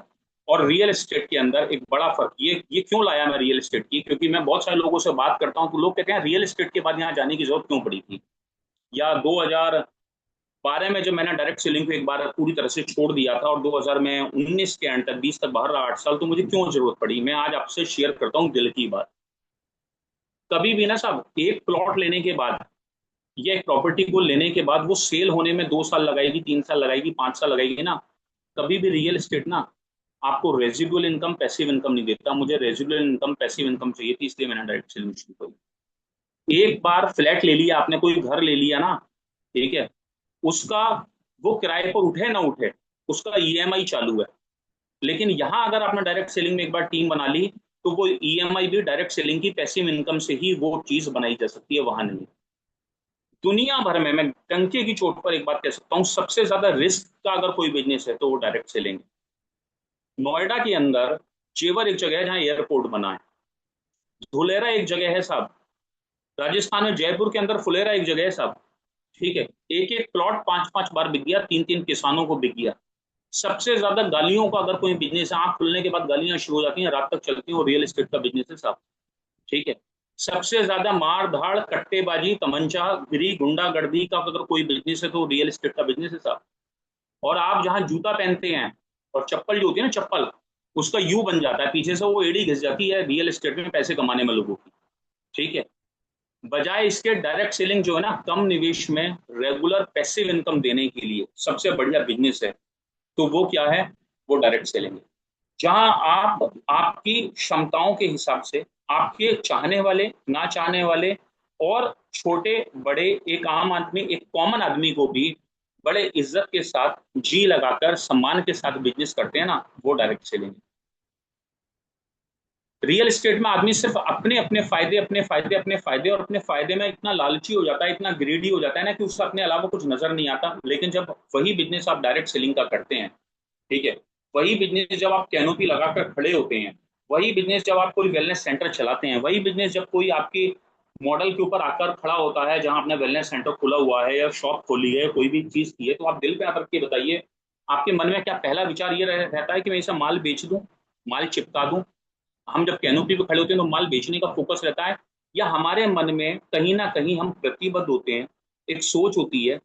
और रियल एस्टेट के अंदर एक बड़ा फर्क, ये क्यों लाया मैं रियल एस्टेट की, क्योंकि मैं बहुत सारे लोगों से बात करता हूँ तो लोग कहते हैं रियल एस्टेट के बाद यहाँ जाने की जरूरत क्यों पड़ी थी, या 2012 में जब मैंने डायरेक्ट सेलिंग को एक बार पूरी तरह से छोड़ दिया था और 2019 के एंड तक, 20 तक बाहर रहा 8 साल, तो मुझे क्यों जरूरत पड़ी। मैं आज आपसे शेयर करता हूँ दिल की बात। कभी भी ना साहब, एक प्लॉट लेने के बाद या एक प्रॉपर्टी को लेने के बाद वो सेल होने में 2 साल लगाएगी, 3 साल लगाएगी, 5 साल लगाएगी ना, कभी भी रियल एस्टेट ना आपको रेजिडुअल इनकम, पैसिव इनकम नहीं देता। मुझे रेजिडुअल इनकम, पैसिव इनकम चाहिए थी, इसलिए मैंने डायरेक्ट सेलिंग शुरू करी। एक बार फ्लैट ले लिया आपने, कोई घर ले लिया ना, ठीक है, उसका वो किराए पर उठे ना उठे, उसका ईएमआई चालू है। लेकिन यहां अगर आपने डायरेक्ट सेलिंग में एक बार टीम बना ली, तो वो ईएमआई भी डायरेक्ट सेलिंग की पैसिव इनकम से ही वो चीज बनाई जा सकती है, वहां नहीं। दुनिया भर में मैं टंके की चोट पर एक बात कह सकता हूँ, सबसे ज्यादा रिस्क का अगर कोई बिजनेस है तो वो डायरेक्ट सेलिंग है। नोएडा के अंदर जेवर एक जगह है जहाँ एयरपोर्ट बना है, धुलेरा एक जगह है साहब, राजस्थान में जयपुर के अंदर फुलेरा एक जगह है साहब। ठीक है, एक एक प्लॉट 5-5 बार बिक गया, 3-3 किसानों को बिक गया। सबसे ज्यादा गालियों का अगर कोई बिजनेस है, आंख खुलने के बाद गालियां शुरू हो जाती हैं, रात तक चलती हैं, वो रियल एस्टेट का बिजनेस है साहब। ठीक है, सबसे ज्यादा मार धाड़, कट्टेबाजी, तमंचा गिरी, गुंडागर्दी का अगर कोई बिजनेस है तो रियल एस्टेट का बिजनेस है साहब। और आप जहां जूता पहनते हैं और चप्पल जो होती है ना, चप्पल, उसका यू बन जाता है पीछे से, वो एड़ी घिस जाती है रियल एस्टेट में पैसे कमाने में लोगों की। ठीक है, बजाय इसके डायरेक्ट सेलिंग जो है ना, कम निवेश में रेगुलर पैसिव इनकम देने के लिए सबसे बढ़िया बिजनेस है। तो वो क्या है? वो डायरेक्ट सेलिंग है, जहां आप आपकी क्षमताओं के हिसाब से, आपके चाहने वाले, ना चाहने वाले, और छोटे बड़े, एक आम आदमी, एक कॉमन आदमी को भी बड़े इज्जत के साथ, जी लगाकर, सम्मान के साथ बिजनेस करते हैं ना, वो डायरेक्ट सेलिंग है। रियल एस्टेट में आदमी सिर्फ अपने अपने फायदे, अपने फायदे, अपने फायदे और अपने फायदे में इतना लालची हो जाता है, इतना ग्रीडी हो जाता है ना, कि उससे अपने अलावा कुछ नजर नहीं आता। लेकिन जब वही बिजनेस आप डायरेक्ट सेलिंग का करते हैं, ठीक है, वही बिजनेस जब आप कैनोपी लगाकर खड़े होते हैं, वही बिजनेस जब आप कोई वेलनेस सेंटर चलाते हैं, वही बिजनेस जब कोई आपकी मॉडल के ऊपर आकर खड़ा होता है, जहां आपने वेलनेस सेंटर खोला हुआ है या शॉप खोली है, कोई भी चीज की है, तो आप दिल पे आकर के बताइए, आपके मन में क्या पहला विचार ये रहता है कि मैं इसे माल बेच दूं, माल चिपका दूं? हम जब कैनोपी पे खड़े होते हैं तो माल बेचने का फोकस रहता है, या हमारे मन में कहीं ना कहीं हम प्रतिबद्ध होते हैं, एक सोच होती है,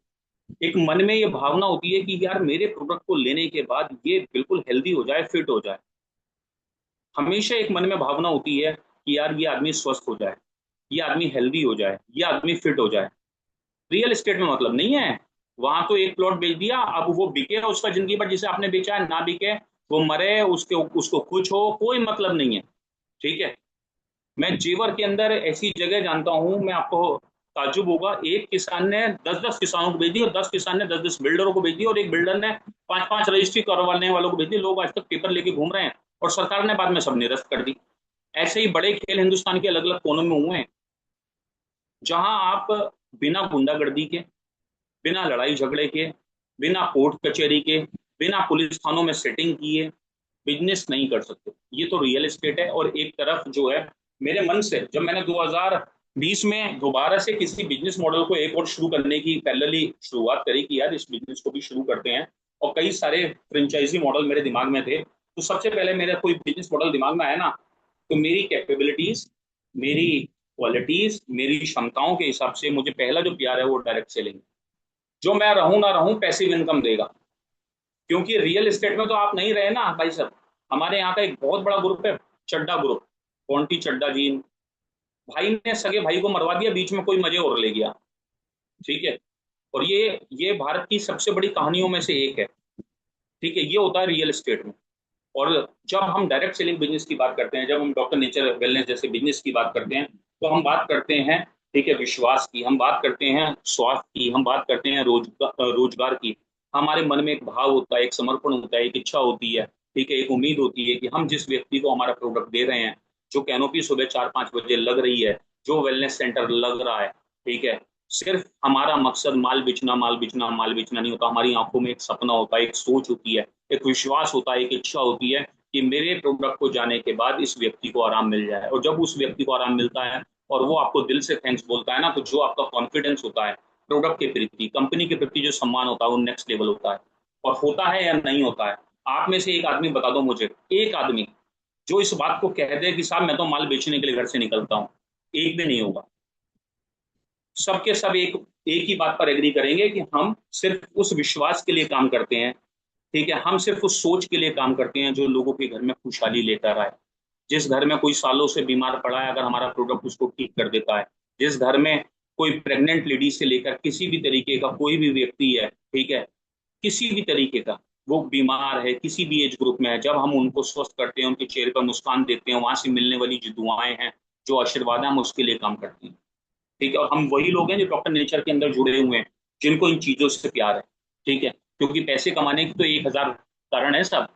एक मन में ये भावना होती है कि यार मेरे प्रोडक्ट को लेने के बाद ये बिल्कुल हेल्दी हो जाए, फिट हो जाए। हमेशा एक मन में भावना होती है कि यार ये आदमी स्वस्थ हो जाए, ये आदमी हेल्दी हो जाए, ये आदमी फिट हो जाए। रियल एस्टेट में मतलब नहीं है। वहां तो एक प्लॉट बेच दिया, अब वो बिके उसका जिंदगी भर, जिसे आपने बेचा है, ना बिके, वो मरे, उसके उसको कुछ हो, कोई मतलब नहीं है। ठीक है, मैं जेवर के अंदर ऐसी जगह जानता हूं, मैं आपको ताज्जुब होगा, एक किसान ने 10-10 किसानों को बेच दी, और 10 किसान ने 10-10 बिल्डरों को बेच दी, और एक बिल्डर ने 5-5 रजिस्ट्री करवाने वालों को बेच दी। लोग आज तक पेपर लेके घूम रहे हैं, और सरकार ने बाद में सब निरस्त कर दी। ऐसे ही बड़े खेल हिंदुस्तान के अलग अलग कोनों में हुए हैं, जहां आप बिना गुंडागर्दी के, बिना लड़ाई झगड़े के, बिना कोर्ट कचहरी के, बिना पुलिस थानों में सेटिंग किए बिजनेस नहीं कर सकते। ये तो रियल एस्टेट है। और एक तरफ जो है, मेरे मन से जब मैंने 2020 में दोबारा से किसी बिजनेस मॉडल को एक और शुरू करने की पैरेलली शुरुआत करी कि यार इस बिजनेस को भी शुरू करते हैं, और कई सारे फ्रेंचाइजी मॉडल मेरे दिमाग में थे, तो सबसे पहले मेरा कोई बिजनेस मॉडल दिमाग में आया ना, तो मेरी कैपेबिलिटीज, मेरी क्वालिटीज, मेरी क्षमताओं के हिसाब से मुझे पहला जो प्यार है वो डायरेक्ट सेलिंग। जो मैं रहूं ना रहूं, पैसिव इनकम देगा। क्योंकि रियल एस्टेट में तो आप नहीं रहे ना भाई साहब। हमारे यहाँ का एक बहुत बड़ा ग्रुप है, चड्डा ग्रुप, कौंटी चड्डा जी, भाई ने सगे भाई को मरवा दिया, बीच में कोई मजे और ले गया। ठीक है, और ये भारत की सबसे बड़ी कहानियों में से एक है। ठीक है, ये होता है रियल एस्टेट में। और जब हम डायरेक्ट सेलिंग बिजनेस की बात करते हैं, जब हम डॉक्टर नेचर वेलनेस जैसे बिजनेस की बात करते हैं, तो हम बात करते हैं, ठीक है, विश्वास की, हम बात करते हैं स्वास्थ्य की, हम बात करते हैं रोजगार की। हमारे मन में एक भाव होता है, एक समर्पण होता है, एक इच्छा होती है, ठीक है, एक उम्मीद होती है कि हम जिस व्यक्ति को हमारा प्रोडक्ट दे रहे हैं, जो कैनोपी सुबह 4-5 बजे लग रही है, जो वेलनेस सेंटर लग रहा है, ठीक है, सिर्फ हमारा मकसद माल बेचना, माल बेचना, माल बेचना नहीं होता। हमारी आंखों में एक सपना होता है, एक सोच होती है, एक विश्वास होता है, एक इच्छा होती है कि मेरे प्रोडक्ट को जाने के बाद इस व्यक्ति को आराम मिल जाए। और जब उस व्यक्ति को आराम मिलता है और वो आपको दिल से थैंक्स बोलता है ना, तो जो आपका कॉन्फिडेंस होता है प्रोडक्ट के प्रति, कंपनी के प्रति जो सम्मान होता है, वो नेक्स्ट लेवल होता है। और होता है या नहीं होता है? आप में से एक आदमी बता दो मुझे, एक आदमी जो इस बात को कह दे कि साहब मैं तो माल बेचने के लिए घर से निकलता हूँ। एक भी नहीं होगा। सबके सब एक ही बात पर एग्री करेंगे कि हम सिर्फ उस विश्वास के लिए काम करते हैं, ठीक है, हम सिर्फ उस सोच के लिए काम करते हैं जो लोगों के घर में खुशहाली लेकर आए। जिस घर में कोई सालों से बीमार पड़ा है, अगर हमारा प्रोडक्ट उसको ठीक कर देता है। जिस घर में कोई प्रेग्नेंट लेडी से लेकर किसी भी तरीके का कोई भी व्यक्ति है, ठीक है, किसी भी तरीके का वो बीमार है, किसी भी एज ग्रुप में है, जब हम उनको स्वस्थ करते हैं, उनके चेहरे पर मुस्कान देते हैं, वहां से मिलने वाली जो दुआएं हैं, जो आशीर्वाद है, हम उसके लिए काम करते हैं। ठीक है, और हम वही लोग हैं जो डॉक्टर नेचर के अंदर जुड़े हुए हैं, जिनको इन चीजों से प्यार है। ठीक है, क्योंकि पैसे कमाने की तो 1,000 कारण है सब।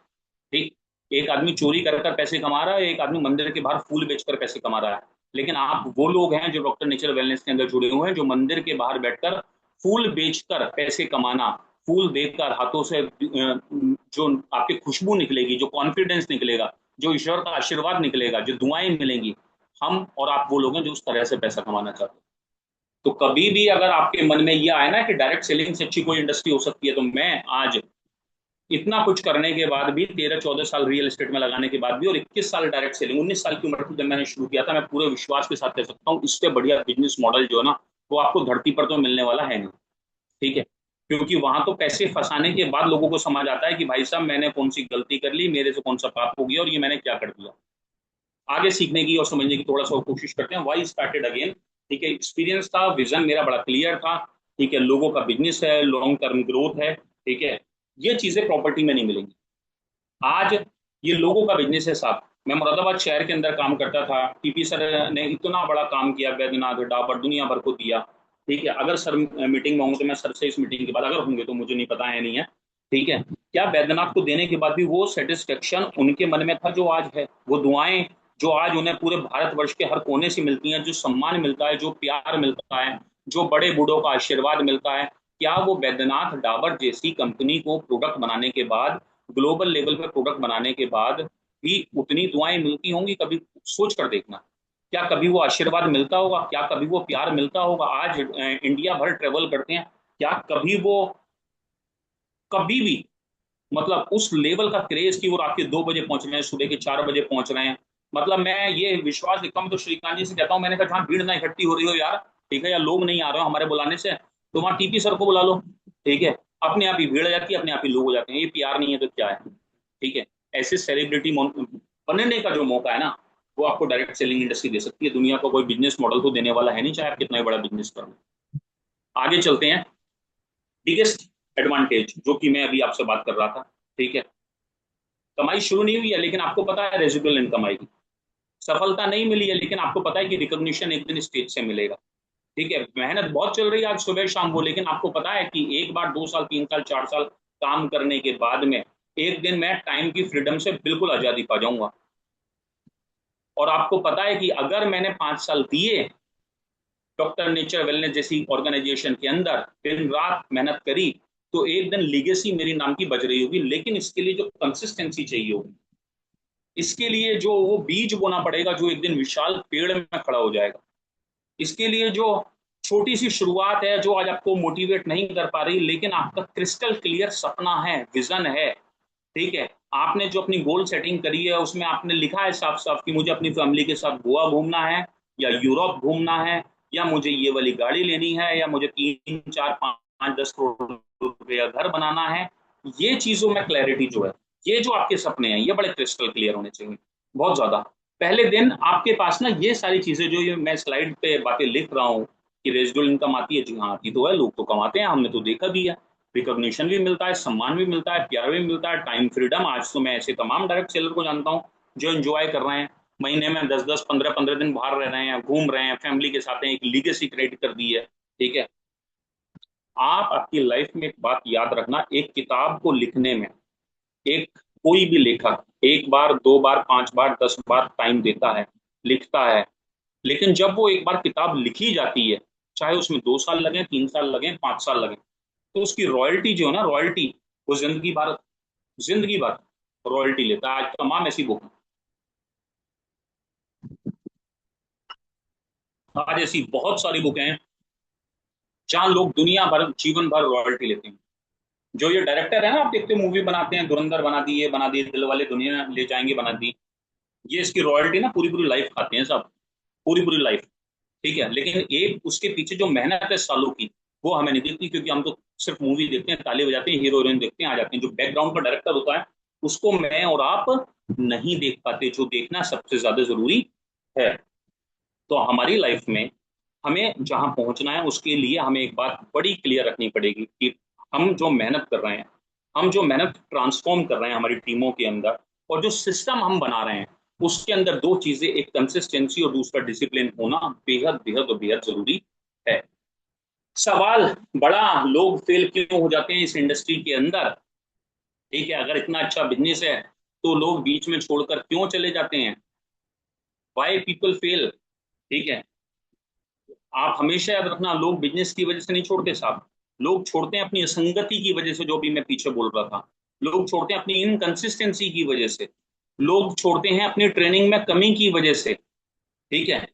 ठीक, एक आदमी चोरी कर कर पैसे कमा रहा है, एक आदमी मंदिर के बाहर फूल बेचकर पैसे कमा रहा है। लेकिन आप वो लोग हैं जो डॉक्टर नेचर वेलनेस के अंदर जुड़े हुए हैं, जो मंदिर के बाहर बैठकर फूल बेचकर पैसे कमाना, फूल देकर हाथों से जो आपकी खुशबू निकलेगी, जो कॉन्फिडेंस निकलेगा, जो ईश्वर का आशीर्वाद निकलेगा, जो दुआएं मिलेंगी, हम और आप वो लोग हैं जो उस तरह से पैसा कमाना चाहते हैं। तो कभी भी अगर आपके मन में ये आए ना कि डायरेक्ट सेलिंग से अच्छी कोई इंडस्ट्री हो सकती है, तो मैं आज इतना कुछ करने के बाद भी, 13-14 साल रियल एस्टेट में लगाने के बाद भी, और 21 साल डायरेक्ट सेलिंग, 19 साल की उम्र थी जब मैंने शुरू किया था, मैं पूरे विश्वास के साथ कह सकता हूँ इससे बढ़िया बिजनेस मॉडल जो है ना, वो आपको धरती पर तो मिलने वाला है नहीं। ठीक है, क्योंकि वहां तो पैसे फंसाने के बाद लोगों को समझ आता है कि भाई साहब मैंने कौन सी गलती कर ली, मेरे से कौन सा पाप हो गया और ये मैंने क्या कर दिया। आगे सीखने की और समझने की थोड़ा सा कोशिश करते हैं, वाई स्टार्टेड अगेन। ठीक है, एक्सपीरियंस था, विजन मेरा बड़ा क्लियर था। ठीक है, लोगों का बिजनेस है, लॉन्ग टर्म ग्रोथ है। ठीक है, ये चीजें प्रॉपर्टी में नहीं मिलेंगी। आज ये लोगों का बिजनेस है साहब। मैं मुरादाबाद शहर के अंदर काम करता था, टीपी सर ने इतना बड़ा काम किया, बैद्यनाथ डाबर दुनिया भर को दिया। ठीक है, अगर सर मीटिंग में होंगे तो मैं सर से इस मीटिंग के बाद, अगर होंगे तो मुझे नहीं पता है, नहीं है। ठीक है, क्या बैद्यनाथ को देने के बाद भी वो सेटिस्फेक्शन उनके मन में था जो आज है, वो दुआएं जो आज उन्हें पूरे भारतवर्ष के हर कोने से मिलती हैं, जो सम्मान मिलता है, जो प्यार मिलता है, जो बड़े बूढ़ों का आशीर्वाद मिलता है, क्या वो बैद्यनाथ डाबर जैसी कंपनी को प्रोडक्ट बनाने के बाद, ग्लोबल लेवल पे प्रोडक्ट बनाने के बाद भी उतनी दुआएं मिलती होंगी? कभी सोच कर देखना। क्या कभी वो आशीर्वाद मिलता होगा? क्या कभी वो प्यार मिलता होगा? आज इंडिया भर ट्रेवल करते हैं, क्या कभी वो, कभी भी, मतलब उस लेवल का क्रेज कि वो रात के 2 बजे पहुंच रहे हैं, सुबह के 4 बजे पहुंच रहे हैं। मतलब मैं ये विश्वास देखता हूँ तो श्रीकांत जी से कहता हूँ, मैंने कहा जहाँ भीड़ ना इकट्ठी हो रही हो यार, ठीक है, या लोग नहीं आ रहे हो हमारे बुलाने से, तो वहाँ टीपी सर को बुला लो। ठीक है, अपने आप ही भीड़ आ जाती है, अपने आप ही लोग हो जाते हैं। ये प्यार नहीं है तो क्या है? ठीक है, ऐसे सेलिब्रिटी बनने का जो मौका है ना, वो आपको डायरेक्ट सेलिंग इंडस्ट्री दे सकती है। दुनिया का कोई बिजनेस मॉडल तो देने वाला है नहीं, चाहे आप कितना ही बड़ा बिजनेस कर लो। आगे चलते हैं। बिगेस्ट एडवांटेज जो कि मैं अभी आपसे बात कर रहा था। ठीक है, कमाई शुरू नहीं हुई है, लेकिन आपको पता है रेजिडुअल इनकम आएगी। सफलता नहीं मिली है, लेकिन आपको पता है कि रिकॉग्निशन एक दिन स्टेज से मिलेगा। ठीक है, मेहनत बहुत चल रही है आज सुबह शाम वो, लेकिन आपको पता है कि 1 बार 2 साल 3 साल 4 साल काम करने के बाद में एक दिन मैं टाइम की फ्रीडम से बिल्कुल आजादी पा जाऊंगा। और आपको पता है कि अगर मैंने 5 साल दिए डॉक्टर नेचर वेलनेस जैसी ऑर्गेनाइजेशन के अंदर, दिन रात मेहनत करी, तो एक दिन लीगेसी मेरी नाम की बज रही होगी। लेकिन इसके लिए जो कंसिस्टेंसी चाहिए होगी, इसके लिए जो वो बीज बोना पड़ेगा जो एक दिन विशाल पेड़ में खड़ा हो जाएगा, इसके लिए जो छोटी सी शुरुआत है जो आज आपको मोटिवेट नहीं कर पा रही, लेकिन आपका क्रिस्टल क्लियर सपना है, विजन है। ठीक है, आपने जो अपनी गोल सेटिंग करी है उसमें आपने लिखा है साफ साफ कि मुझे अपनी फैमिली के साथ गोवा घूमना है, या यूरोप घूमना है, या मुझे ये वाली गाड़ी लेनी है, या मुझे 3 4 5 10 करोड़ रुपए का घर बनाना है। ये चीजों में क्लैरिटी जो है, ये जो आपके सपने हैं, ये बड़े क्रिस्टल क्लियर होने चाहिए, बहुत ज्यादा। पहले दिन आपके पास ना ये सारी चीजें जो ये मैं स्लाइड पे बातें लिख रहा हूँ कि रेजिडुअल इनकम आती है, जी हाँ आती तो है, लोग तो कमाते हैं, हमने तो देखा भी है। रिकॉग्निशन भी मिलता है, सम्मान भी मिलता है, प्यार भी मिलता है, टाइम फ्रीडम। आज तो मैं ऐसे तमाम डायरेक्ट सेलर को जानता हूँ जो एंजॉय कर रहे हैं, महीने में 10 10 15 15 दिन बाहर रह रहे हैं, घूम रहे हैं, फैमिली के साथ हैं, एक लीगेसी क्रिएट कर दी है। ठीक है, आप आपकी लाइफ में एक बात याद रखना, एक किताब को लिखने में एक कोई भी लेखक 1 बार 2 बार 5 बार 10 बार टाइम देता है, लिखता है, लेकिन जब वो एक बार किताब लिखी जाती है, चाहे उसमें 2 साल लगे, 3 साल लगे, 5 साल लगे, तो उसकी रॉयल्टी जो है ना, रॉयल्टी, वो जिंदगी भर, जिंदगी भर रॉयल्टी लेता है। आज तमाम ऐसी बुक, आज ऐसी बहुत सारी बुक हैं जहां लोग दुनिया भर जीवन भर रॉयल्टी लेते हैं। जो ये डायरेक्टर है ना, आप देखते मूवी बनाते हैं, धुरंधर बना दी, दिल वाले दुनिया ले जाएंगे बना दी, ये इसकी रॉयल्टी ना पूरी पूरी लाइफ खाते हैं सब, पूरी पूरी लाइफ। ठीक है, लेकिन एक उसके पीछे जो मेहनत है सालों की, वो हमें नहीं दिखती, क्योंकि हम तो सिर्फ मूवी देखते हैं, ताली बजाते हैं, हीरो हीरोइन देखते हैं, आ जाते हैं। जो बैकग्राउंड का डायरेक्टर होता है उसको मैं और आप नहीं देख पाते, जो देखना सबसे ज्यादा जरूरी है। तो हमारी लाइफ में हमें जहां पहुंचना है उसके लिए हमें एक बात बड़ी क्लियर रखनी पड़ेगी कि हम जो मेहनत कर रहे हैं, हम जो मेहनत ट्रांसफॉर्म कर रहे हैं हमारी टीमों के अंदर, और जो सिस्टम हम बना रहे हैं, उसके अंदर दो चीजें, एक कंसिस्टेंसी और दूसरा डिसिप्लिन होना बेहद बेहद और बेहद जरूरी है। सवाल बड़ा, लोग फेल क्यों हो जाते हैं इस इंडस्ट्री के अंदर? ठीक है, अगर इतना अच्छा बिजनेस है तो लोग बीच में छोड़कर क्यों चले जाते हैं? Why people fail? ठीक है, आप हमेशा याद रखना, लोग बिजनेस की वजह से नहीं छोड़ते साहब, लोग छोड़ते हैं अपनी असंगति की वजह से, जो भी मैं पीछे बोल रहा था। लोग छोड़ते हैं अपनी इनकंसिस्टेंसी की वजह से, लोग छोड़ते हैं अपनी ट्रेनिंग में कमी की वजह से। ठीक है।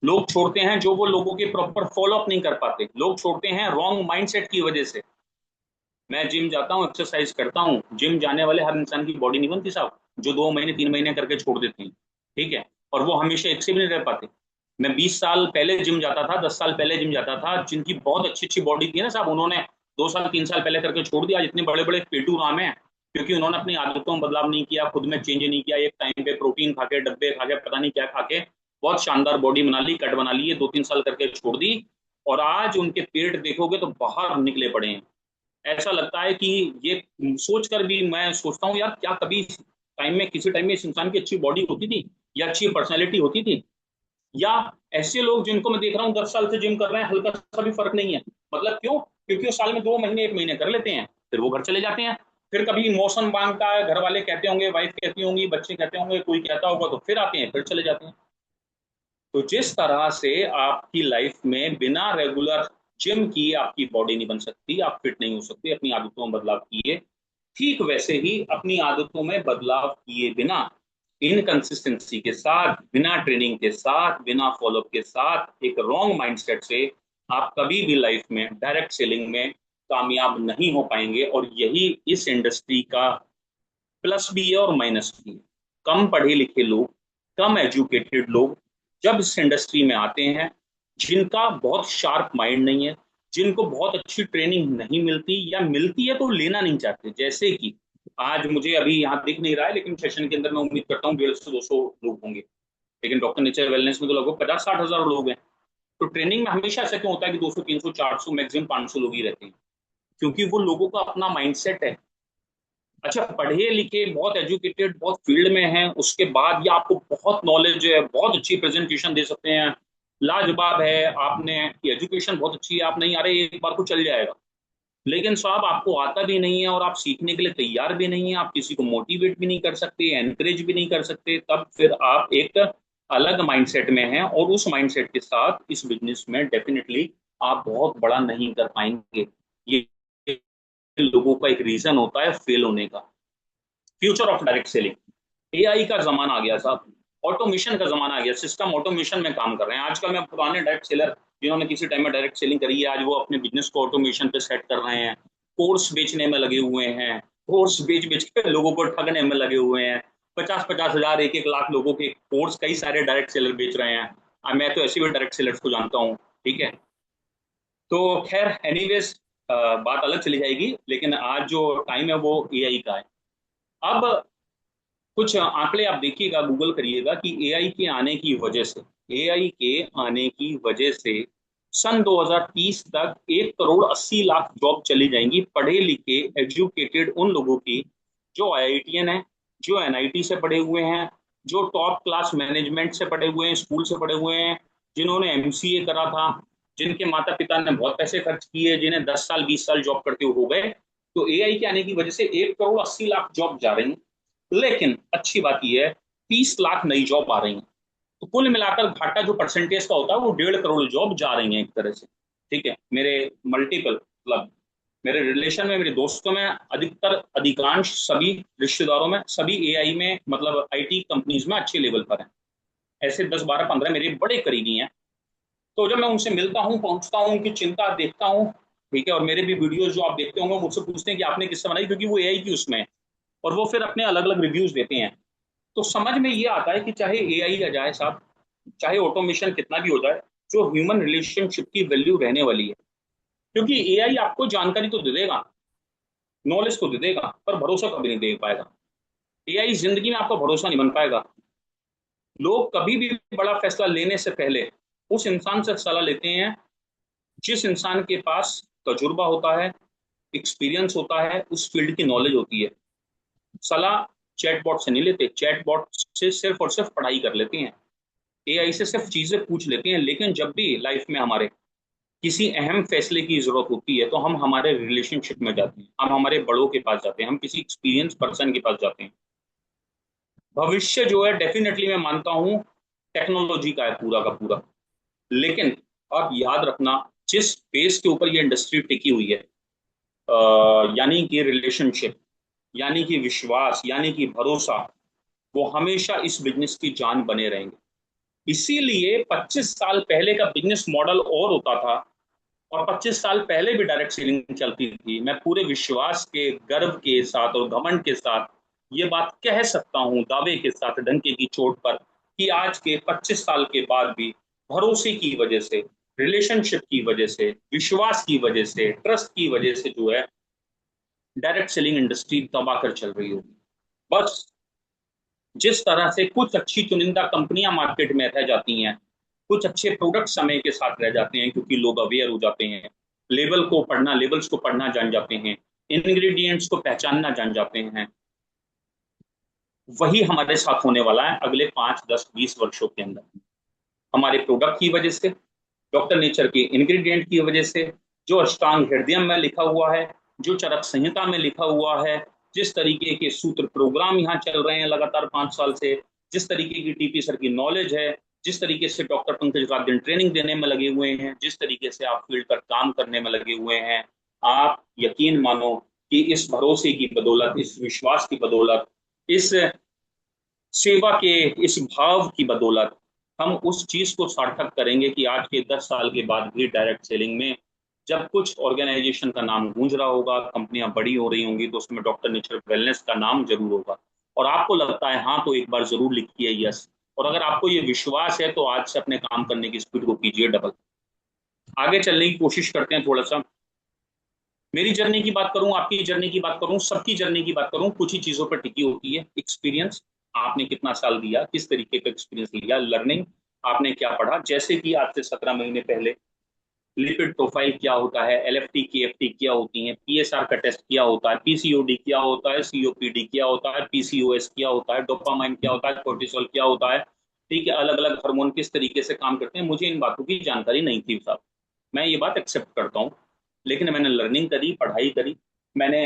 लोग छोड़ते हैं जो वो लोगों के प्रॉपर फॉलो अप नहीं कर पाते, लोग छोड़ते हैं रॉन्ग माइंडसेट की वजह से। मैं जिम जाता हूँ, एक्सरसाइज करता हूँ, जिम जाने वाले हर इंसान की बॉडी नहीं बनती साहब, जो 2 महीने 3 महीने करके छोड़ देते हैं। ठीक है। और वो हमेशा एक से भी नहीं रह पाते। मैं 20 साल पहले जिम जाता था, 10 साल पहले जिम जाता था, जिनकी बहुत अच्छी अच्छी बॉडी थी ना साहब, उन्होंने 2 साल 3 साल पहले करके छोड़ दिया। आज इतने बड़े बड़े पेटू राम है, क्योंकि उन्होंने अपनी आदतों में बदलाव नहीं किया, खुद में चेंज नहीं किया। एक टाइम पे प्रोटीन खा के, डब्बे खा के, पता नहीं क्या खा के बहुत शानदार बॉडी बना ली, कट बना ली है, 2 3 साल करके छोड़ दी। और आज उनके पेट देखोगे तो बाहर निकले पड़े हैं। ऐसा लगता है कि ये सोच कर भी मैं सोचता हूँ यार, क्या कभी टाइम में, किसी टाइम में इस इंसान की अच्छी बॉडी होती थी या अच्छी पर्सनैलिटी होती थी? या ऐसे लोग जिनको मैं देख रहा हूँ 10 साल से जिम कर रहे हैं, हल्का सा भी फर्क नहीं है। मतलब क्यों? क्योंकि वो साल में 2 महीने 1 महीने कर लेते हैं, फिर वो घर चले जाते हैं। फिर कभी मौसम मांगता है, घर वाले कहते होंगे, वाइफ कहती होंगी, बच्चे कहते होंगे, कोई कहता होगा, तो फिर आते हैं, फिर चले जाते हैं। तो जिस तरह से आपकी लाइफ में बिना रेगुलर जिम की आपकी बॉडी नहीं बन सकती, आप फिट नहीं हो सकते अपनी आदतों में बदलाव किए, ठीक वैसे ही अपनी आदतों में बदलाव किए बिना, इनकंसिस्टेंसी के साथ, बिना ट्रेनिंग के साथ, बिना फॉलोअप के साथ, एक रॉन्ग माइंडसेट से आप कभी भी लाइफ में डायरेक्ट सेलिंग में कामयाब नहीं हो पाएंगे। और यही इस इंडस्ट्री का प्लस भी है और माइनस भी है। कम पढ़े लिखे लोग, कम एजुकेटेड लोग जब इस इंडस्ट्री में आते हैं, जिनका बहुत शार्प माइंड नहीं है, जिनको बहुत अच्छी ट्रेनिंग नहीं मिलती, या मिलती है तो लेना नहीं चाहते। जैसे कि आज मुझे अभी यहाँ दिख नहीं रहा है, लेकिन सेशन के अंदर मैं उम्मीद करता हूँ 150 से 200 लोग होंगे। लेकिन डॉक्टर नेचर वेलनेस में तो लगभग 50 60 हजार लोग हैं। तो ट्रेनिंग में हमेशा ऐसा क्यों होता है कि 200 300 400 मैक्सिमम 500 लोग ही रहते हैं? क्योंकि वो लोगों का अपना माइंडसेट है। अच्छा, पढ़े लिखे, बहुत एजुकेटेड, बहुत फील्ड में हैं, उसके बाद या आपको बहुत नॉलेज है, बहुत अच्छी प्रेजेंटेशन दे सकते हैं, लाजवाब है, आपने एजुकेशन बहुत अच्छी है, आप नहीं आ रहे एक बार को चल जाएगा। लेकिन साहब आपको आता भी नहीं है और आप सीखने के लिए तैयार भी नहीं है, आप किसी को मोटिवेट भी नहीं कर सकते, एनकरेज भी नहीं कर सकते, तब फिर आप एक अलग माइंडसेट में हैं, और उस माइंडसेट के साथ इस बिजनेस में डेफिनेटली आप बहुत बड़ा नहीं कर पाएंगे। ये लोगों का एक रीजन होता है फेल होने का। Future of direct selling, AI का जमाना आ गया साहब, ऑटोमेशन का जमाना आ गया, सिस्टम ऑटोमेशन में काम कर रहे हैं। आजकल मैं पुराने डायरेक्ट सेलर जिन्होंने किसी टाइम में डायरेक्ट सेलिंग करी है, आज वो अपने बिजनेस को ऑटोमेशन पे सेट कर रहे हैं, कोर्स बेचने में लगे हुए हैं, कोर्स बेच बेच के लोगों को ठगने में लगे हुए हैं। 50 50 हजार 1 1 लाख लोगों के कोर्स कई सारे डायरेक्ट सेलर बेच रहे हैं। मैं तो ऐसे भी डायरेक्ट सेलर्स को जानता हूँ। ठीक है। तो खैर एनीवेज, बात अलग चली जाएगी, लेकिन आज जो टाइम है वो एआई का है। अब कुछ आंकड़े आप देखिएगा, गूगल करिएगा कि एआई के आने की वजह से, एआई के आने की वजह से सन 2030 तक 1 करोड़ 80 लाख जॉब चली जाएंगी, पढ़े लिखे एजुकेटेड उन लोगों की, जो आईआईटीएन है, जो एनआईटी से पढ़े हुए हैं, जो टॉप क्लास मैनेजमेंट से पढ़े हुए हैं, स्कूल से पढ़े हुए हैं, जिन्होंने एमसीए करा था, जिनके माता पिता ने बहुत पैसे खर्च किए, जिन्हें 10 साल 20 साल जॉब करते हो गए। तो एआई के आने की वजह से 1 करोड़ 80 लाख जॉब जा रही हैं। लेकिन अच्छी बात यह है, 30 लाख नई जॉब आ रही हैं। तो कुल मिलाकर घाटा जो परसेंटेज का होता है वो 1.5 करोड़ जॉब जा रही है एक तरह से। ठीक है। मेरे मल्टीपल मतलब मेरे रिलेशन में, मेरे दोस्तों में, अधिकतर अधिकांश सभी रिश्तेदारों में सभी एआई में, मतलब आईटी कंपनीज में अच्छे लेवल पर हैं। ऐसे 10 12 15 मेरे बड़े करीबी हैं। तो जब मैं उनसे मिलता हूँ, पहुंचता हूँ, उनकी चिंता देखता हूँ, ठीक है, और मेरे भी वीडियोस जो आप देखते होंगे मुझसे पूछते हैं कि आपने किससे बनाई, क्योंकि वो एआई की उसमें है, और वो फिर अपने अलग अलग रिव्यूज देते हैं। तो समझ में ये आता है कि चाहे एआई आ जाए साहब, चाहे ऑटोमेशन कितना भी हो जाए, जो ह्यूमन रिलेशनशिप की वैल्यू रहने वाली है। क्योंकि एआई आपको जानकारी तो दे देगा, नॉलेज तो दे देगा, पर भरोसा कभी नहीं दे पाएगा। एआई जिंदगी में आपका भरोसा नहीं बन पाएगा। लोग कभी भी बड़ा फैसला लेने से पहले उस इंसान से सलाह लेते हैं जिस इंसान के पास तजुर्बा होता है, एक्सपीरियंस होता है, उस फील्ड की नॉलेज होती है। सलाह चैटबॉट से नहीं लेते, चैटबॉट से सिर्फ और सिर्फ पढ़ाई कर लेते हैं, एआई से सिर्फ चीजें पूछ लेते हैं। लेकिन जब भी लाइफ में हमारे किसी अहम फैसले की जरूरत होती है, तो हम हमारे रिलेशनशिप में जाते हैं, हम हमारे बड़ों के पास जाते हैं, हम किसी एक्सपीरियंस पर्सन के पास जाते हैं। भविष्य जो है डेफिनेटली मैं मानता हूँ टेक्नोलॉजी का है पूरा का पूरा। लेकिन आप याद रखना, जिस बेस के ऊपर ये इंडस्ट्री टिकी हुई है, यानी कि रिलेशनशिप, यानी कि विश्वास, यानी कि भरोसा, वो हमेशा इस बिजनेस की जान बने रहेंगे। इसीलिए 25 साल पहले का बिजनेस मॉडल और होता था, और 25 साल पहले भी डायरेक्ट सेलिंग चलती थी। मैं पूरे विश्वास के, गर्व के साथ और घमंड के साथ ये बात कह सकता हूं, दावे के साथ, डंके की चोट पर, कि आज के 25 साल के बाद भी भरोसे की वजह से, रिलेशनशिप की वजह से, विश्वास की वजह से, ट्रस्ट की वजह से जो है डायरेक्ट सेलिंग इंडस्ट्री दबा कर चल रही होगी। बस जिस तरह से कुछ अच्छी चुनिंदा कंपनियां मार्केट में रह जाती हैं, कुछ अच्छे प्रोडक्ट समय के साथ रह जाते हैं क्योंकि लोग अवेयर हो जाते हैं, लेबल्स को पढ़ना जान जाते हैं, इंग्रेडिएंट्स को पहचानना जान जाते हैं, वही हमारे साथ होने वाला है अगले 5, 10, 20 वर्षों के अंदर। हमारे प्रोडक्ट की वजह से, डॉक्टर नेचर के इंग्रेडिएंट की वजह से, जो अष्टांग हृदय में लिखा हुआ है, जो चरक संहिता में लिखा हुआ है, जिस तरीके के सूत्र प्रोग्राम यहाँ चल रहे हैं लगातार 5 साल से, जिस तरीके की टीपी सर की नॉलेज है, जिस तरीके से डॉक्टर पंकज रात दिन ट्रेनिंग देने में लगे हुए हैं, जिस तरीके से आप फील्ड पर काम करने में लगे हुए हैं, आप यकीन मानो कि इस भरोसे की बदौलत, इस विश्वास की बदौलत, इस सेवा के इस भाव की बदौलत हम उस चीज को सार्थक करेंगे कि आज के 10 साल के बाद भी डायरेक्ट सेलिंग में जब कुछ ऑर्गेनाइजेशन का नाम गूंज रहा होगा, कंपनियां बड़ी हो रही होंगी, तो उसमें डॉक्टर नेचर वेलनेस का नाम जरूर होगा। और आपको लगता है हाँ, तो एक बार जरूर लिखिए यस। और अगर आपको ये विश्वास है तो आज से अपने काम करने की स्पीड को कीजिए डबल। आगे चलने की कोशिश करते हैं थोड़ा सा। मेरी जर्नी की बात करूं, आपकी जर्नी की बात करूं, सबकी जर्नी की बात करूं, कुछ ही चीजों पर टिकी होती है। एक्सपीरियंस, आपने कितना साल दिया, किस तरीके का एक्सपीरियंस लिया, लर्निंग, आपने क्या पढ़ा। जैसे कि आज से 17 महीने पहले लिपिड प्रोफाइल क्या होता है, एलएफटी केएफटी क्या होती है, पीएसआर का टेस्ट क्या होता है, पीसीओडी क्या होता है, सीओपीडी क्या होता है, पीसीओएस क्या होता है, डोपामाइन क्या होता है, कोर्टिसोल क्या होता है, ठीक है, अलग अलग हार्मोन किस तरीके से काम करते हैं, मुझे इन बातों की जानकारी नहीं थी साहब। मैं ये बात एक्सेप्ट करता हूँ। लेकिन मैंने लर्निंग करी, पढ़ाई करी। मैंने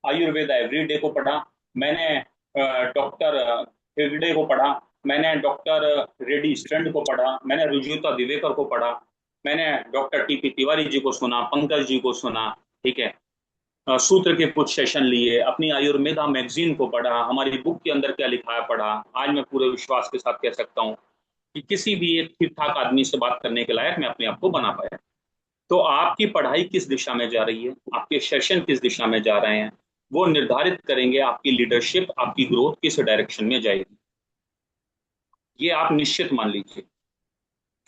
आयुर्वेद एवरीडे को पढ़ा, मैंने डॉक्टर हेगड़े को पढ़ा, मैंने डॉक्टर रेड्डी स्टैंड को पढ़ा, मैंने रुजुता दिवेकर को पढ़ा, मैंने डॉक्टर टीपी तिवारी जी को सुना, पंकज जी को सुना, ठीक है, सूत्र के कुछ सेशन लिए, अपनी आयुर्वेदा मैगजीन को पढ़ा, हमारी बुक के अंदर क्या लिखा है पढ़ा। आज मैं पूरे विश्वास के साथ कह सकता हूँ कि किसी भी एक ठीक ठाक आदमी से बात करने के लायक मैं अपने आप को बना पाया। तो आपकी पढ़ाई किस दिशा में जा रही है, आपके सेशन किस दिशा में जा रहे हैं, वो निर्धारित करेंगे आपकी लीडरशिप, आपकी ग्रोथ किस डायरेक्शन में जाएगी। ये आप निश्चित मान लीजिए।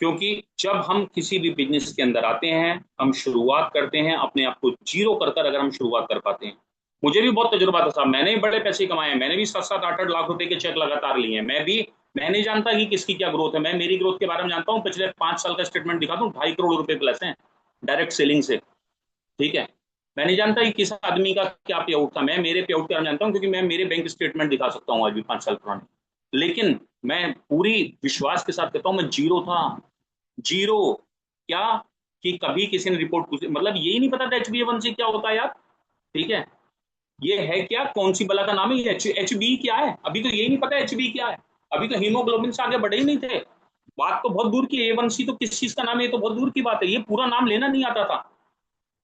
क्योंकि जब हम किसी भी बिजनेस के अंदर आते हैं, हम शुरुआत करते हैं अपने आप को जीरो कर कर, अगर हम शुरुआत कर पाते हैं। मुझे भी बहुत तजुर्बा था साहब, मैंने भी बड़े पैसे कमाए हैं, मैंने भी 7-7, 8-8 लाख रुपए के चेक लगातार लिए हैं। मैं नहीं जानता कि किसकी क्या ग्रोथ है, मैं मेरी ग्रोथ के बारे में जानता हूँ। पिछले 5 साल का स्टेटमेंट दिखा दूं, 2.5 करोड़ रुपए प्लस है डायरेक्ट सेलिंग से, ठीक है। मैं नहीं जानता कि किस आदमी का क्या पे आउट था, मैं मेरे पे आउट का जानता हूँ, क्योंकि मैं मेरे बैंक स्टेटमेंट दिखा सकता हूँ आज भी 5 साल पुराने। लेकिन मैं पूरी विश्वास के साथ कहता हूँ, मैं जीरो था। जीरो क्या, कि कभी किसी ने रिपोर्ट पूछी, मतलब यही नहीं पता था HbA1c क्या होता है यार, ठीक है। ये है क्या, कौन सी बला का नाम है ये, एच बी क्या है, अभी तो यही नहीं पता HB क्या है। अभी तो हीमोग्लोबिन से आगे बढ़े ही नहीं थे। बात तो बहुत दूर की, A1C तो किस चीज का नाम है, ये तो बहुत दूर की बात है, ये पूरा नाम लेना नहीं आता था।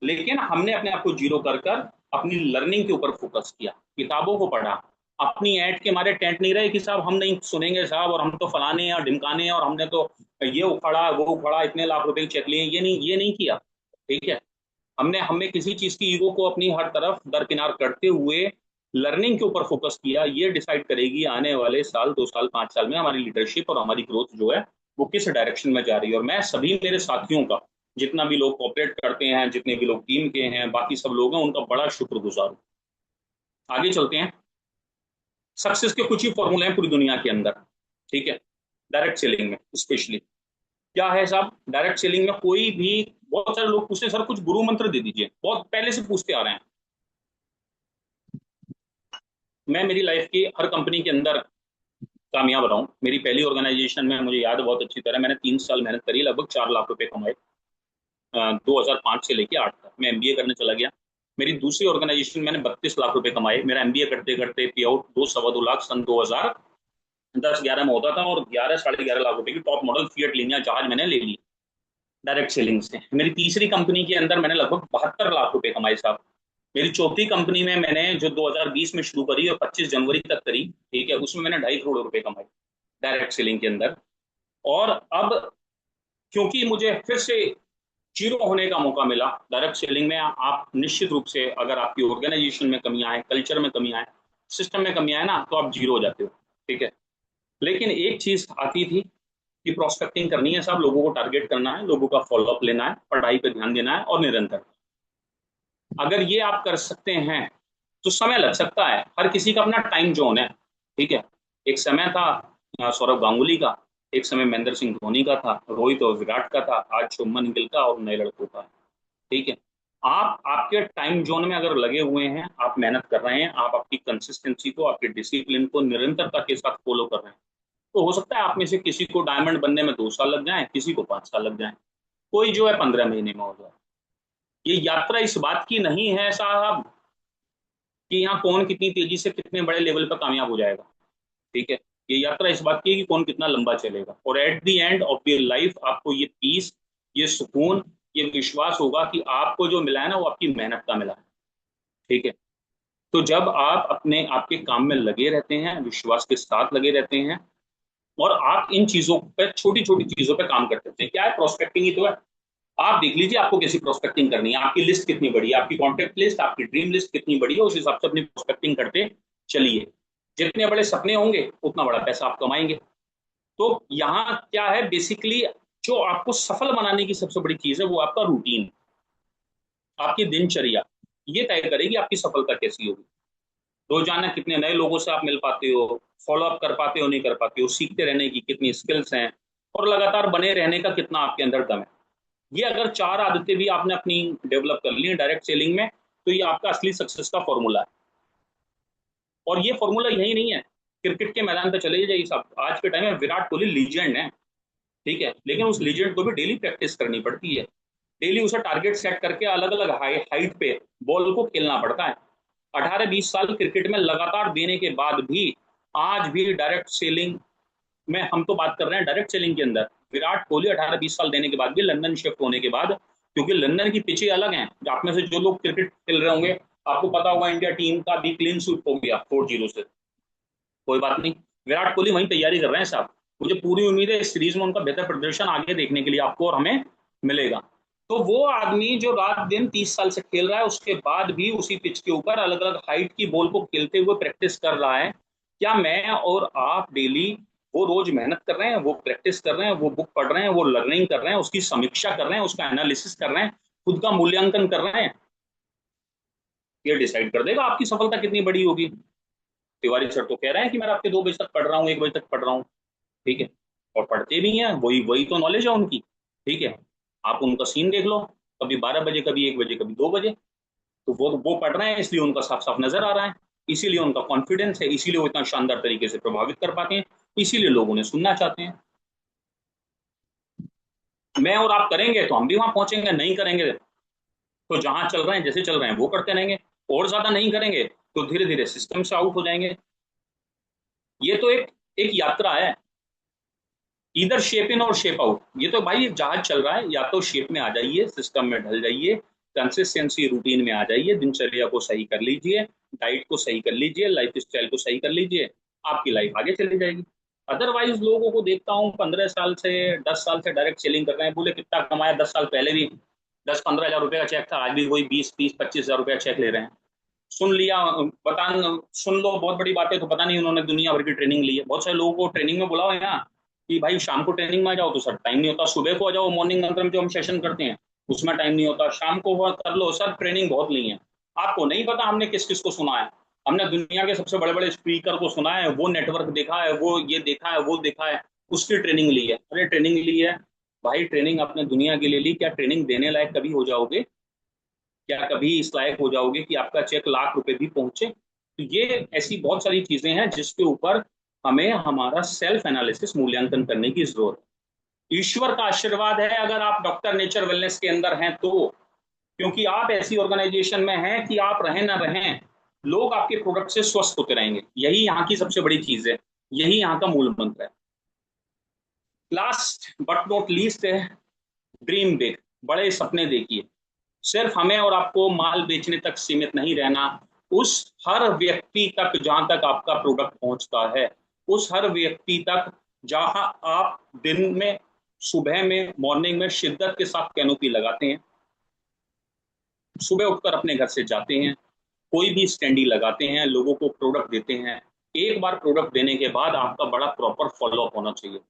लेकिन हमने अपने आप को जीरो कर कर अपनी लर्निंग के ऊपर फोकस किया, किताबों को पढ़ा। अपनी ऐड के मारे टेंट नहीं रहे कि साहब हम नहीं सुनेंगे साहब, और हम तो फलाने हैं और ढिमकाने हैं, और हमने तो ये उखड़ा वो उखड़ा, इतने लाख रुपए चेक लिए, ये नहीं किया, ठीक है। हमने हमें किसी चीज की ईगो को अपनी हर तरफ दरकिनार करते हुए लर्निंग के ऊपर फोकस किया। ये डिसाइड करेगी आने वाले साल, 2 साल, 5 साल में हमारी लीडरशिप और हमारी ग्रोथ जो है वो किस डायरेक्शन में जा रही है। और मैं सभी मेरे साथियों का, जितना भी लोग कॉपरेट करते हैं, जितने भी लोग टीम के हैं, बाकी सब लोग हैं, उनका बड़ा शुक्रगुजार हूं। आगे चलते हैं। सक्सेस के कुछ ही फॉर्मूले हैं पूरी दुनिया के अंदर, ठीक है। डायरेक्ट सेलिंग में स्पेशली क्या है साहब, डायरेक्ट सेलिंग में कोई भी, बहुत सारे लोग पूछते हैं सर कुछ गुरु मंत्र दे दीजिए, बहुत पहले से पूछते आ रहे हैं। मैं मेरी लाइफ की हर कंपनी के अंदर कामयाब रहा हूँ। मेरी पहली ऑर्गेनाइजेशन में मुझे याद है बहुत अच्छी तरह, मैंने 3 साल मेहनत करी, लगभग 4 लाख रुपए कमाए। 2005 से लेके 8 तक मैं एमबीए करने चला गया। मेरी दूसरी ऑर्गेनाइजेशन मैंने 32 लाख रुपए कमाए। मेरा एमबीए करते करते पे आउट 2 सवा 2 लाख सन 2010-11 में होता था, और 11 साढ़े 11 लाख रुपए की टॉप मॉडल फिएट लिनिया जहाज मैंने ले ली डायरेक्ट सेलिंग से। मेरी तीसरी कंपनी के अंदर मैंने लगभग 72 लाख रुपए कमाए साहब। मेरी चौथी कंपनी में मैंने जो 2020 में शुरू करी और 25 जनवरी तक करी, ठीक है, उसमें मैंने 2.5 करोड़ रुपए कमाए डायरेक्ट सेलिंग के अंदर। और अब क्योंकि मुझे फिर से जीरो होने का मौका मिला डायरेक्ट सेलिंग में, आप निश्चित रूप से अगर आपकी ऑर्गेनाइजेशन में कमियां आए, कल्चर में कमियां आए, सिस्टम में कमियां आए ना, तो आप जीरो हो जाते हो। ठीक है। लेकिन एक चीज आती थी कि प्रोस्पेक्टिंग करनी है, सब लोगों को टारगेट करना है, लोगों का फॉलोअप लेना है, पढ़ाई पे ध्यान देना है और निरंतर। अगर ये आप कर सकते हैं तो समय लग सकता है, हर किसी का अपना टाइम जोन है। ठीक है। एक समय था सौरव गांगुली का, एक समय महेंद्र सिंह धोनी का था, रोहित और विराट का था, आज शुभमन गिल का और नए लड़कों का है। ठीक है। आप आपके टाइम जोन में अगर लगे हुए हैं, आप मेहनत कर रहे हैं, आप आपकी कंसिस्टेंसी को, आपके डिसिप्लिन को निरंतरता के साथ फॉलो कर रहे हैं, तो हो सकता है आप में से किसी को डायमंड बनने में 2 साल लग जाए, किसी को 5 साल लग जाए, कोई जो है 15 महीने में हो जाए। ये यात्रा इस बात की नहीं है साहब कि यहाँ कौन कितनी तेजी से कितने बड़े लेवल पर कामयाब हो जाएगा। ठीक है। ये यात्रा इस बात की है कि कौन कितना लंबा चलेगा, और at the end of your life आपको ये पीस, ये सुकून, ये विश्वास होगा कि आपको जो मिला है ना वो आपकी मेहनत का मिला है। ठीक है। तो जब आप अपने आपके काम में लगे रहते हैं, विश्वास के साथ लगे रहते हैं, और आप इन चीजों पे, छोटी छोटी चीजों पे काम करते हैं, क्या है, प्रोस्पेक्टिंग ही तो है। आप देख लीजिए आपको कैसी प्रोस्पेक्टिंग करनी है, आपकी लिस्ट कितनी बड़ी है, आपकी कॉन्टेक्ट लिस्ट, आपकी ड्रीम लिस्ट कितनी बड़ी है, उस हिसाब से अपनी प्रोस्पेक्टिंग करते चलिए। जितने बड़े सपने होंगे उतना बड़ा पैसा आप कमाएंगे। तो यहाँ क्या है बेसिकली, जो आपको सफल बनाने की सबसे बड़ी चीज है वो आपका रूटीन, आपकी दिनचर्या, ये तय करेगी आपकी सफलता कैसी होगी। रोजाना कितने नए लोगों से आप मिल पाते हो, फॉलो अप कर पाते हो नहीं कर पाते हो, सीखते रहने की कितनी स्किल्स हैं, और लगातार बने रहने का कितना आपके अंदर दम है। ये अगर 4 आदतें भी आपने अपनी डेवलप कर ली हैं डायरेक्ट सेलिंग में, तो ये आपका असली सक्सेस का फॉर्मूला है। और ये फॉर्मूला यही नहीं है, क्रिकेट के मैदान पे चले जाइए साहब, आज के टाइम में विराट कोहली लीजेंड है। ठीक है। लेकिन उस लीजेंड को भी डेली प्रैक्टिस करनी पड़ती है, डेली उसे टारगेट सेट करके अलग अलग हाइट पे बॉल को खेलना पड़ता है। 18-20 साल क्रिकेट में लगातार देने के बाद भी आज भी डायरेक्ट सेलिंग में, हम तो बात कर रहे हैं डायरेक्ट सेलिंग के अंदर, विराट कोहली 18-20 साल देने के बाद भी, लंदन शिफ्ट होने के बाद, क्योंकि लंदन की पिचें अलग हैं। आप में से जो लोग क्रिकेट खेल रहे होंगे, आपको पता होगा इंडिया टीम का भी क्लीन स्वीप हो गया 4-0 से। कोई बात नहीं, विराट कोहली वहीं तैयारी कर रहे हैं साहब। मुझे पूरी उम्मीद है इस सीरीज में उनका बेहतर प्रदर्शन आगे देखने के लिए आपको और हमें मिलेगा। तो वो आदमी जो रात दिन 30 साल से खेल रहा है, उसके बाद भी उसी पिच के ऊपर अलग अलग हाइट की बॉल को खेलते हुए प्रैक्टिस कर रहा है। क्या मैं और आप डेली वो रोज मेहनत कर रहे हैं, वो प्रैक्टिस कर रहे हैं, वो बुक पढ़ रहे हैं, वो लर्निंग कर रहे हैं, उसकी समीक्षा कर रहे हैं, उसका एनालिसिस कर रहे हैं, खुद का मूल्यांकन कर रहे हैं? ये डिसाइड कर देगा आपकी सफलता कितनी बड़ी होगी। तिवारी सर तो कह रहे हैं कि मैं रात के 2 बजे तक पढ़ रहा हूँ, 1 बजे तक पढ़ रहा हूँ। ठीक है। और पढ़ते भी हैं, वही वही तो नॉलेज है उनकी। ठीक है। आप उनका सीन देख लो, कभी 12 बजे, कभी 1 बजे, कभी 2 बजे। तो वो पढ़ रहे हैं, इसलिए उनका साफ साफ नजर आ रहा है, इसीलिए उनका कॉन्फिडेंस है, इसीलिए वो इतना शानदार तरीके से प्रभावित कर पाते हैं, इसीलिए लोग उन्हें सुनना चाहते हैं। मैं और आप करेंगे तो हम भी वहां पहुंचेंगे, नहीं करेंगे तो जहां चल रहे हैं, जैसे चल रहे हैं वो करते रहेंगे, और ज्यादा नहीं करेंगे तो धीरे धीरे सिस्टम से आउट हो जाएंगे। ये तो एक एक यात्रा है, इधर शेप इन और शेप आउट। ये तो भाई जहाज चल रहा है, या तो शेप में आ जाइए, सिस्टम में ढल जाइए, कंसिस्टेंसी रूटीन में आ जाइए, दिनचर्या को सही कर लीजिए, डाइट को सही कर लीजिए, लाइफ स्टाइल को सही कर लीजिए, आपकी लाइफ आगे चली जाएगी। अदरवाइज लोगों को देखता हूँ 15 साल से, 10 साल से डायरेक्ट सेलिंग कर रहे हैं, बोले कितना कमाया 10 साल पहले भी, 10-15 हजार रुपए का चेक था, आज भी वही 20-30-25 हजार रुपया चेक ले रहे हैं। सुन लिया, बता, सुन लो बहुत बड़ी बात है, तो पता नहीं उन्होंने दुनिया भर की ट्रेनिंग ली है। बहुत सारे लोगों को ट्रेनिंग में बुलाओ है ना कि भाई शाम को ट्रेनिंग में आ जाओ, तो सर टाइम नहीं होता, सुबह को आ जाओ, मॉर्निंग मंत्र में जो हम सेशन करते हैं उसमें टाइम नहीं होता, शाम को वो कर लो सर, ट्रेनिंग बहुत ली है। आपको नहीं पता हमने किस किस को सुना है, हमने दुनिया के सबसे बड़े बड़े स्पीकर को सुना है, वो नेटवर्क देखा है, वो ये देखा है, वो देखा है, उसकी ट्रेनिंग ली है। अरे ट्रेनिंग ली है भाई, ट्रेनिंग आपने दुनिया के लिए ली, क्या ट्रेनिंग देने लायक कभी हो जाओगे? क्या कभी इस लायक हो जाओगे कि आपका चेक लाख रुपए भी पहुंचे? तो ये ऐसी बहुत सारी चीजें हैं जिसके ऊपर हमें हमारा सेल्फ एनालिसिस, मूल्यांकन करने की जरूरत है। ईश्वर का आशीर्वाद है अगर आप डॉक्टर नेचर वेलनेस के अंदर हैं तो, क्योंकि आप ऐसी ऑर्गेनाइजेशन में हैं कि आप रहें ना रहें, लोग आपके प्रोडक्ट से स्वस्थ होते रहेंगे। यही यहाँ की सबसे बड़ी चीज है, यही यहाँ का मूल मंत्र है। लास्ट बट नॉट लीस्ट है, ड्रीम बिग, बड़े सपने देखिए। सिर्फ हमें और आपको माल बेचने तक सीमित नहीं रहना, उस हर व्यक्ति तक जहां तक आपका प्रोडक्ट पहुंचता है, उस हर व्यक्ति तक जहां आप दिन में, सुबह में, मॉर्निंग में शिद्दत के साथ कैनोपी लगाते हैं, सुबह उठकर अपने घर से जाते हैं, कोई भी स्टैंडी लगाते हैं, लोगों को प्रोडक्ट देते हैं। एक बार प्रोडक्ट देने के बाद आपका बड़ा प्रॉपर फॉलोअप होना चाहिए।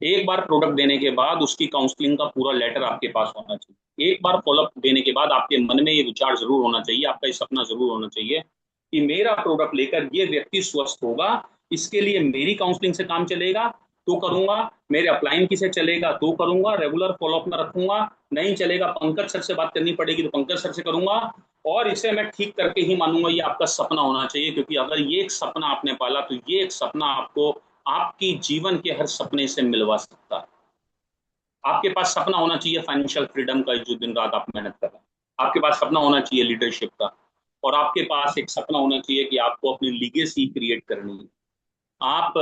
एक बार प्रोडक्ट देने के बाद उसकी काउंसलिंग का पूरा लेटर आपके पास होना चाहिए। एक बार फॉलोअप देने के बाद आपके मन में ये विचार जरूर होना चाहिए, आपका ये सपना जरूर होना चाहिए कि मेरा प्रोडक्ट लेकर ये व्यक्ति स्वस्थ होगा, इसके लिए मेरी काउंसलिंग से काम चलेगा तो करूंगा, मेरे अपलाइन की से चलेगा तो करूंगा, रेगुलर फॉलोअप में रखूंगा, नहीं चलेगा पंकज सर से बात करनी पड़ेगी तो पंकज सर से करूंगा, और इसे मैं ठीक करके ही मानूंगा। ये आपका सपना होना चाहिए, क्योंकि अगर ये एक सपना आपने पाला तो ये एक सपना आपको आपकी जीवन के हर सपने से मिलवा सकता है। आपके पास सपना होना चाहिए फाइनेंशियल फ्रीडम का, जो दिन रात आप मेहनत कर रहे हैं। आपके पास सपना होना चाहिए लीडरशिप का, और आपके पास एक सपना होना चाहिए कि आपको अपनी लीगेसी क्रिएट करनी है। आप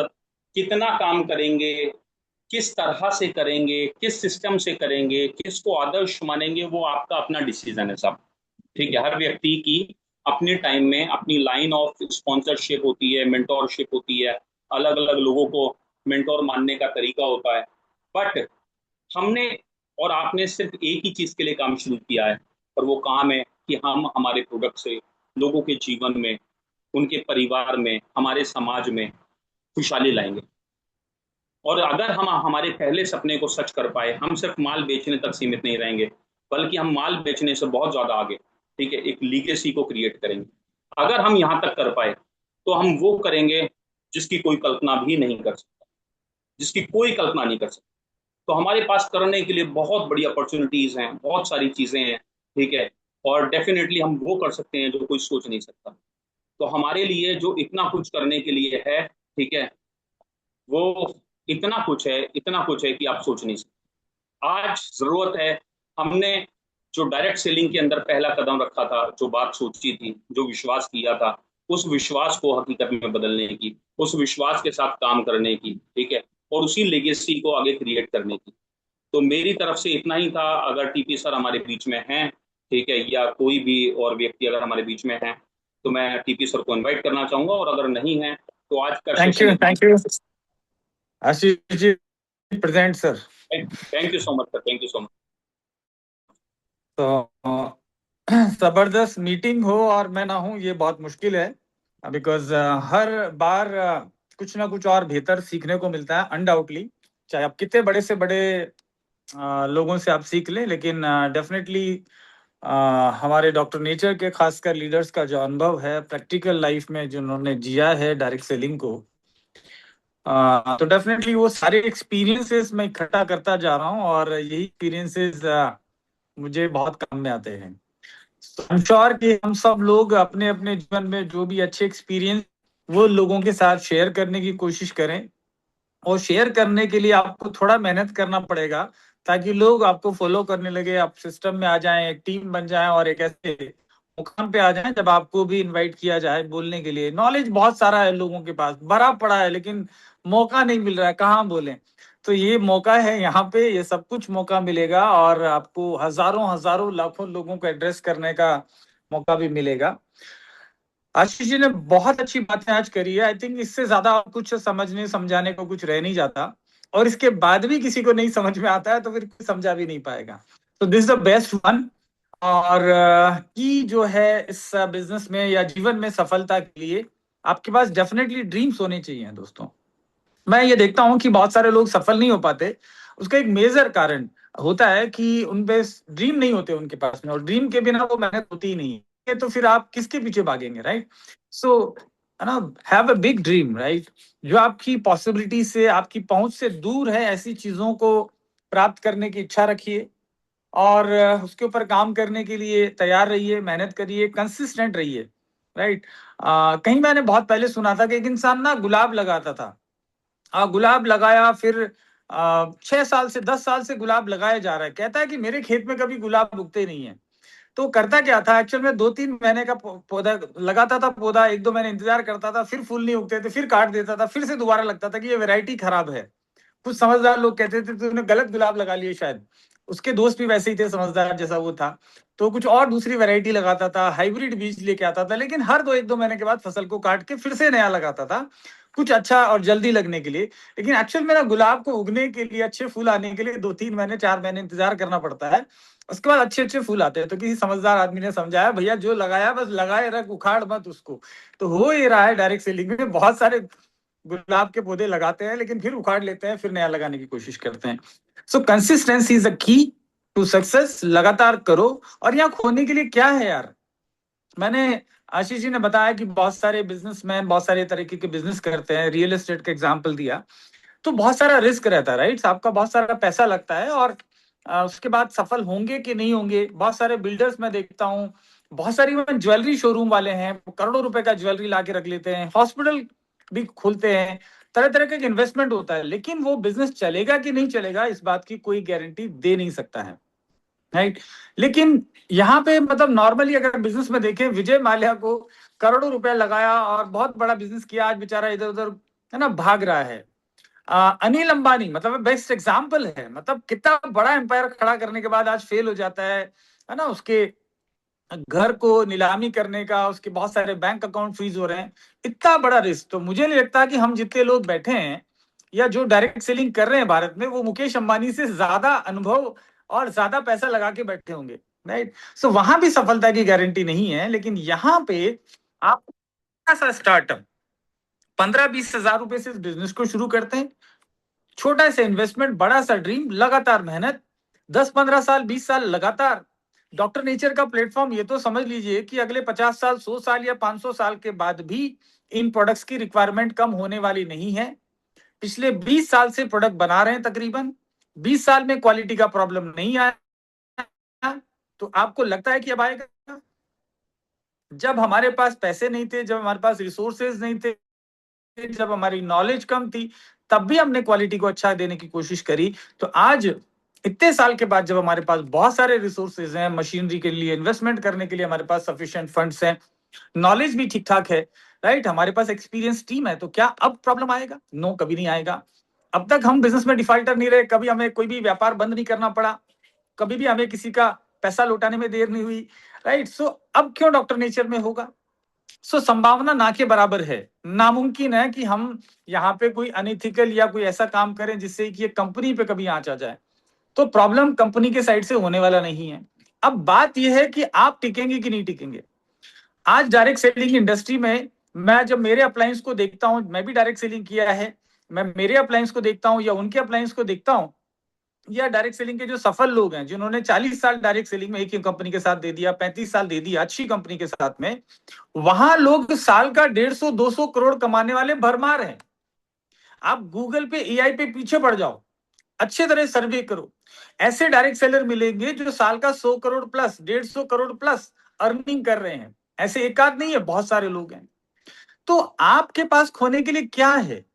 कितना काम करेंगे, किस तरह से करेंगे, किस सिस्टम से करेंगे, किसको आदर्श मानेंगे, वो आपका अपना डिसीजन है सब। ठीक है, हर व्यक्ति की अपने टाइम में अपनी लाइन ऑफ स्पॉन्सरशिप होती है, मेंटोरशिप होती है, अलग अलग लोगों को मेंटोर मानने का तरीका होता है। बट हमने और आपने सिर्फ एक ही चीज के लिए काम शुरू किया है, और वो काम है कि हम हमारे प्रोडक्ट से लोगों के जीवन में, उनके परिवार में, हमारे समाज में खुशहाली लाएंगे। और अगर हम हमारे पहले सपने को सच कर पाए, हम सिर्फ माल बेचने तक सीमित नहीं रहेंगे, बल्कि हम माल बेचने से बहुत ज्यादा आगे, ठीक है, एक लीगेसी को क्रिएट करेंगे। अगर हम यहाँ तक कर पाए तो हम वो करेंगे जिसकी कोई कल्पना भी नहीं कर सकता, जिसकी कोई कल्पना नहीं कर सकता। तो हमारे पास करने के लिए बहुत बड़ी अपॉर्चुनिटीज हैं, बहुत सारी चीजें हैं, ठीक है, और डेफिनेटली हम वो कर सकते हैं जो कोई सोच नहीं सकता। तो हमारे लिए जो इतना कुछ करने के लिए है, ठीक है, वो इतना कुछ है, इतना कुछ है कि आप सोच नहीं सकते। आज जरूरत है, हमने जो डायरेक्ट सेलिंग के अंदर पहला कदम रखा था, जो बात सोची थी, जो विश्वास किया था, उस विश्वास को हकीकत में बदलने की, उस विश्वास के साथ काम करने की, ठीक है, और उसी लेगेसी को आगे क्रिएट करने की। तो मेरी तरफ से इतना ही था। अगर टीपी सर हमारे बीच में हैं, ठीक है, या कोई भी और व्यक्ति अगर हमारे बीच में है, तो मैं टीपी सर को इनवाइट करना चाहूंगा, और अगर नहीं है तो आज का सेशन इतना। Thank you Ashish ji, present sir. Thank you so much sir, thank you so much. तो जबरदस्त मीटिंग हो और मैं ना हूँ, ये बहुत मुश्किल है, बिकॉज हर बार कुछ ना कुछ और बेहतर सीखने को मिलता है अनडाउटली। चाहे आप कितने बड़े से बड़े लोगों से आप सीख लें, लेकिन डेफिनेटली हमारे डॉक्टर नेचर के खासकर लीडर्स का जो अनुभव है प्रैक्टिकल लाइफ में, जिन्होंने जिया है डायरेक्ट सेलिंग को, तो डेफिनेटली वो सारे एक्सपीरियंसेस मैं इकट्ठा करता जा रहा हूँ, और यही एक्सपीरियंसेस मुझे बहुत काम में आते हैं। आई एम श्योर कि हम सब लोग अपने अपने जीवन में जो भी अच्छे एक्सपीरियंस वो लोगों के साथ शेयर करने की कोशिश करें, और शेयर करने के लिए आपको थोड़ा मेहनत करना पड़ेगा, ताकि लोग आपको फॉलो करने लगे, आप सिस्टम में आ जाएं, एक टीम बन जाएं, और एक ऐसे मुकाम पे आ जाएं जब आपको भी इनवाइट किया जाए बोलने के लिए। नॉलेज बहुत सारा है लोगों के पास, भरा पड़ा है, लेकिन मौका नहीं मिल रहा है, कहाँ बोले। तो ये मौका है, यहाँ पे ये सब कुछ मौका मिलेगा, और आपको हजारों हजारों लाखों लोगों को एड्रेस करने का मौका भी मिलेगा। आशीष जी ने बहुत अच्छी बातें आज करी है। आई थिंक इससे ज्यादा कुछ समझने समझाने को कुछ रह नहीं जाता, और इसके बाद भी किसी को नहीं समझ में आता है तो फिर कोई समझा भी नहीं पाएगा। तो this is the best one. और की जो है इस बिजनेस में या जीवन में सफलता के लिए आपके पास डेफिनेटली ड्रीम्स होने चाहिए दोस्तों। मैं ये देखता हूँ कि बहुत सारे लोग सफल नहीं हो पाते, उसका एक मेजर कारण होता है कि उन पे ड्रीम नहीं होते उनके पास में, और ड्रीम के बिना वो मेहनत होती ही नहीं है, तो फिर आप किसके पीछे भागेंगे, राइट? सो है ना, have a big dream, right? जो आपकी पॉसिबिलिटी से, आपकी पहुंच से दूर है, ऐसी चीजों को प्राप्त करने की इच्छा रखिए, और उसके ऊपर काम करने के लिए तैयार रहिए, मेहनत करिए, कंसिस्टेंट रहिए, राइट? कहीं मैंने बहुत पहले सुना था कि एक इंसान ना गुलाब लगाता था, गुलाब लगाया, फिर 6 साल से 10 साल से गुलाब लगाया जा रहा है, कहता है कि मेरे खेत में कभी गुलाब उगते नहीं है। तो करता क्या था, एक्चुअल में 2-3 महीने का पौधा लगाता था, पौधा 1-2 महीने इंतजार करता था, फिर फूल नहीं उगते थे, फिर काट देता था, फिर से दोबारा लगता था कि ये वैरायटी खराब है। कुछ समझदार लोग कहते थे तूने गलत गुलाब लगा लिए शायद, उसके दोस्त भी वैसे ही थे समझदार जैसा वो था, तो कुछ और दूसरी वैरायटी लगाता था, हाइब्रिड बीज लेके आता था, लेकिन हर 1-2 महीने के बाद फसल को काट के फिर से नया लगाता था। कुछ अच्छा और जल्दी लगने के लिए। लेकिन एक्चुअल मेरा गुलाब को उगने के लिए, अच्छे फूल आने के लिए 2-3 महीने 4 महीने इंतजार करना पड़ता है, उसके बाद अच्छे अच्छे फूल आते हैं। तो किसी समझदार आदमी ने समझाया, भैया जो लगाया बस लगाए रख, उखाड़ मत उसको। तो हो ये रहा है डायरेक्ट सेलिंग में, बहुत सारे गुलाब के पौधे लगाते हैं लेकिन फिर उखाड़ लेते हैं, फिर नया लगाने की कोशिश करते हैं। सो कंसिस्टेंसी इज अ की टू सक्सेस। लगातार करो। और यहाँ खोने के लिए क्या है यार, मैंने आशीष जी ने बताया कि बहुत सारे बिजनेसमैन बहुत सारे तरीके के बिजनेस करते हैं, रियल एस्टेट का एग्जांपल दिया, तो बहुत सारा रिस्क रहता है, राइट। आपका बहुत सारा पैसा लगता है और उसके बाद सफल होंगे कि नहीं होंगे। बहुत सारे बिल्डर्स मैं देखता हूँ, बहुत सारी ज्वेलरी शोरूम वाले हैं, करोड़ों रुपए का ज्वेलरी ला के रख लेते हैं, हॉस्पिटल भी खोलते हैं, तरह तरह का इन्वेस्टमेंट होता है, लेकिन वो बिजनेस चलेगा कि नहीं चलेगा इस बात की कोई गारंटी दे नहीं सकता है, राइट। लेकिन यहाँ पे मतलब नॉर्मली अगर बिजनेस में देखें, विजय माल्या को करोड़ों रुपए लगाया और बहुत बड़ा बिजनेस किया, आज बेचारा इधर उधर है ना भाग रहा है। अनिल अंबानी मतलब बेस्ट एग्जाम्पल है, मतलब कितना बड़ा एम्पायर खड़ा करने के बाद आज फेल हो जाता है ना। उसके घर को नीलामी करने का, उसके बहुत सारे बैंक अकाउंट फ्रीज हो रहे हैं, इतना बड़ा रिस्क। तो मुझे नहीं लगता कि हम जितने लोग बैठे हैं या जो डायरेक्ट सेलिंग कर रहे हैं भारत में, वो मुकेश अंबानी से ज्यादा अनुभव और ज्यादा पैसा लगा के बैठे होंगे, राइट। सो वहां भी सफलता की गारंटी नहीं है, लेकिन यहाँ पे आप सा स्टार्टअप 15-20 हजार रुपए से इस बिजनेस को शुरू करते हैं, छोटा सा इन्वेस्टमेंट, बड़ा सा ड्रीम, लगातार मेहनत, 10-15 साल 20 साल लगातार। डॉक्टर नेचर का प्लेटफॉर्म ये तो समझ लीजिए कि अगले 50 साल 100 साल या 500 साल के बाद भी इन प्रोडक्ट्स की रिक्वायरमेंट कम होने वाली नहीं है। पिछले 20 साल से प्रोडक्ट बना रहे हैं, तकरीबन 20 साल में क्वालिटी का प्रॉब्लम नहीं आया। तो आपको लगता है कि अब आएगा? जब हमारे पास पैसे नहीं थे, जब हमारे पास रिसोर्सेज नहीं थे, जब हमारी नॉलेज कम थी, तब भी हमने क्वालिटी को अच्छा देने की कोशिश करी। तो आज इतने साल के बाद जब हमारे पास बहुत सारे रिसोर्सेज हैं, मशीनरी के लिए इन्वेस्टमेंट करने के लिए हमारे पास सफिशिएंट फंड्स हैं, नॉलेज भी ठीक ठाक है, राइट, हमारे पास एक्सपीरियंस टीम है, तो क्या अब प्रॉब्लम आएगा? नो, कभी नहीं आएगा। अब तक हम बिजनेस में डिफॉल्टर नहीं रहे, कभी हमें कोई भी व्यापार बंद नहीं करना पड़ा, कभी भी हमें किसी का पैसा लौटाने में देर नहीं हुई, राइट। सो अब क्यों डॉक्टर नेचर में होगा? सो संभावना ना के बराबर है, नामुमकिन है कि हम यहाँ पे कोई अनइथिकल या कोई ऐसा काम करें जिससे कि ये कंपनी पे कभी आंच आ जाए। तो प्रॉब्लम कंपनी के साइड से होने वाला नहीं है। अब बात यह है कि आप टिकेंगे कि नहीं टिकेंगे। आज डायरेक्ट सेलिंग इंडस्ट्री में मैं जब मेरे अप्लायंस को देखता हूं, मैं भी डायरेक्ट सेलिंग किया है, मैं मेरे अप्लायंस को देखता हूं या उनके अप्लायंस को देखता हूं, या डायरेक्ट सेलिंग के जो सफल लोग हैं जिन्होंने 40 साल डायरेक्ट सेलिंग में एक ही कंपनी के साथ दे दिया, 35 साल दे दिया अच्छी कंपनी के साथ में, वहां लोग साल का 150-200 करोड़ कमाने वाले भरमार हैं। आप गूगल पे, एआई पे पीछे पड़ जाओ, अच्छे तरह सर्वे करो, ऐसे डायरेक्ट सेलर मिलेंगे जो साल का 100 crore plus, 150 crore plus earning कर रहे हैं। ऐसे एक आध नहीं है, बहुत सारे लोग हैं। तो आपके पास खोने के लिए क्या है?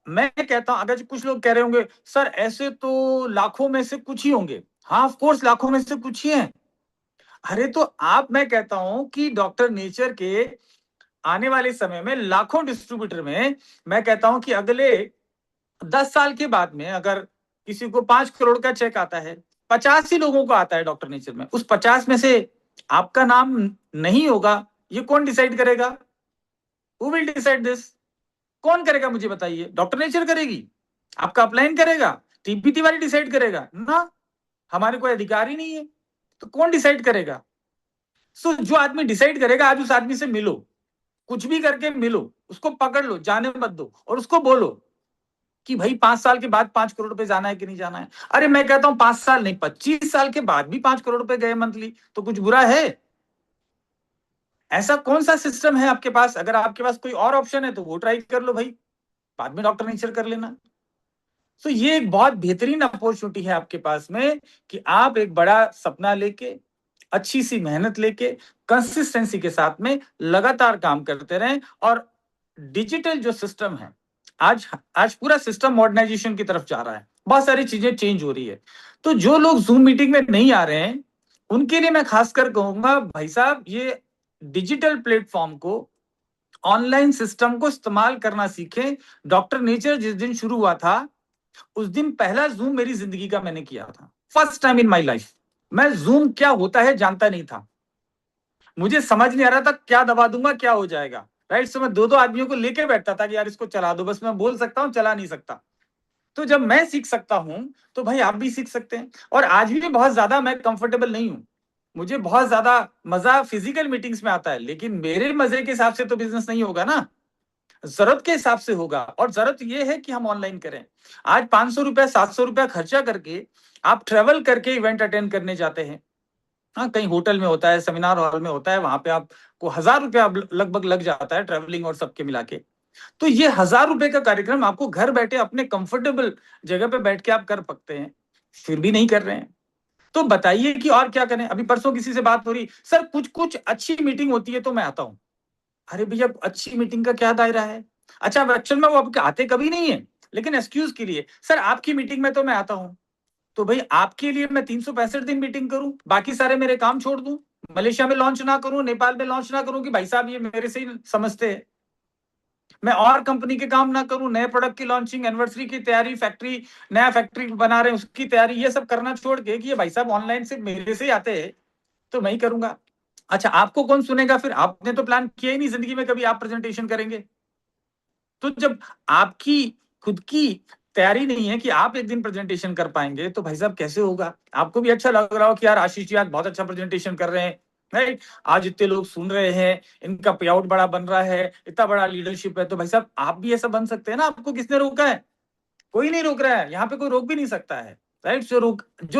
मैं कहता हूं, अगर कुछ लोग कह रहे होंगे सर ऐसे तो लाखों में से कुछ ही होंगे, हाँ ऑफ कोर्स लाखों में से कुछ ही हैं। अरे तो आप, मैं कहता हूं कि डॉक्टर नेचर के आने वाले समय में लाखों डिस्ट्रीब्यूटर में, मैं कहता हूं कि अगले 10 साल के बाद में अगर किसी को 5 करोड़ का चेक आता है, 50 ही लोगों को आता है डॉक्टर नेचर में, उस 50 में से आपका नाम नहीं होगा, ये कौन डिसाइड करेगा? Who will decide this? कौन करेगा मुझे बताइए? डॉक्टर नेचर करेगी? आपका अपलाइन करेगा? टीपी तिवारी डिसाइड करेगा ना? हमारे कोई अधिकार ही नहीं है, तो कौन डिसाइड करेगा? सो जो आदमी डिसाइड करेगा, आज उस आदमी से मिलो, कुछ भी करके मिलो, उसको पकड़ लो, जाने मत दो, और उसको बोलो कि भाई 5 साल के बाद 5 करोड़ रुपए जाना है कि नहीं जाना है। अरे मैं कहता हूं 5 साल नहीं, 25 साल के बाद भी 5 करोड़ रुपए गए मंथली, तो कुछ बुरा है? ऐसा कौन सा सिस्टम है आपके पास? अगर आपके पास कोई और ऑप्शन है तो वो ट्राई कर लो भाई, बाद में डॉक्टर नेचर कर लेना। तो ये एक बहुत बेहतरीन अपॉर्चुनिटी है आपके पास में कि आप एक बड़ा सपना लेके, अच्छी सी मेहनत लेके, कंसिस्टेंसी के साथ में लगातार काम करते रहें। और डिजिटल जो सिस्टम है, आज पूरा सिस्टम मॉडर्नाइजेशन की तरफ जा रहा है, बहुत सारी चीजें चेंज हो रही है। तो जो लोग जूम मीटिंग में नहीं आ रहे हैं, उनके लिए मैं खासकर कहूंगा भाई साहब, ये डिजिटल प्लेटफॉर्म को, ऑनलाइन सिस्टम को इस्तेमाल करना सीखें। डॉक्टर नेचर जिस दिन शुरू हुआ था, उस दिन पहला जूम मेरी जिंदगी का मैंने किया था, first time in my life. मैं जूम क्या होता है जानता नहीं था, मुझे समझ नहीं आ रहा था क्या दबा दूंगा क्या हो जाएगा। राइट। सो मैं दो दो आदमियों को लेके बैठता था कि यार इसको चला दो, बस मैं बोल सकता हूँ, चला नहीं सकता। तो जब मैं सीख सकता हूं तो भाई आप भी सीख सकते हैं। और आज भी बहुत ज्यादा मैं कंफर्टेबल नहीं हूं, मुझे बहुत ज्यादा मजा फिजिकल मीटिंग्स में आता है, लेकिन मेरे मजे के हिसाब से तो बिजनेस नहीं होगा ना, जरूरत के हिसाब से होगा। और जरूरत यह है कि हम ऑनलाइन करें। आज 500 रुपया 700 रुपया खर्चा करके आप ट्रेवल करके इवेंट अटेंड करने जाते हैं, हाँ कहीं होटल में होता है, सेमिनार हॉल में होता है, वहां पे आपको 1000 रुपया लगभग लग जाता है ट्रेवलिंग और सबके मिला के। तो ये 1000 रुपए का कार्यक्रम आपको घर बैठे अपने कंफर्टेबल जगह पे बैठ के आप कर सकते हैं, फिर भी नहीं कर रहे हैं। तो बताइए कि और क्या करें। अभी परसों किसी से बात हो रही, सर कुछ कुछ अच्छी मीटिंग होती है तो मैं आता हूं। अरे भैया अच्छी मीटिंग का क्या दायरा है? अच्छा एक्चुअल में वो आपके आते कभी नहीं है, लेकिन एक्सक्यूज के लिए सर आपकी मीटिंग में तो मैं आता हूं। तो भाई आपके लिए मैं 365 दिन मीटिंग करूं, बाकी सारे मेरे काम छोड़ दूं, मलेशिया में लॉन्च ना करूं, नेपाल में लॉन्च ना करूं कि भाई साहब ये मेरे से ही समझते हैं, मैं और कंपनी के काम ना करूं, नए प्रोडक्ट की लॉन्चिंग, एनिवर्सरी की तैयारी, फैक्ट्री नया फैक्ट्री बना रहे हैं उसकी तैयारी, ये सब करना छोड़ के कि ये भाई साहब ऑनलाइन से मेरे से ही आते हैं तो मैं ही करूंगा। अच्छा आपको कौन सुनेगा फिर? आपने तो प्लान किया ही नहीं जिंदगी में कभी आप प्रेजेंटेशन करेंगे। तो जब आपकी खुद की तैयारी नहीं है कि आप एक दिन प्रेजेंटेशन कर पाएंगे तो भाई साहब कैसे होगा? आपको भी अच्छा लग रहा हो कि यार आशीष जी आज बहुत अच्छा प्रेजेंटेशन कर रहे हैं, राइट, आज इतने लोग सुन रहे हैं, इनका पे आउट बड़ा बन रहा है, इतना बड़ा लीडरशिप है, तो भाई साहब आप भी ऐसा बन सकते हैं ना। आपको किसने रोका है? कोई नहीं रोक रहा है, यहाँ पे कोई रोक भी नहीं सकता है, राइट। जो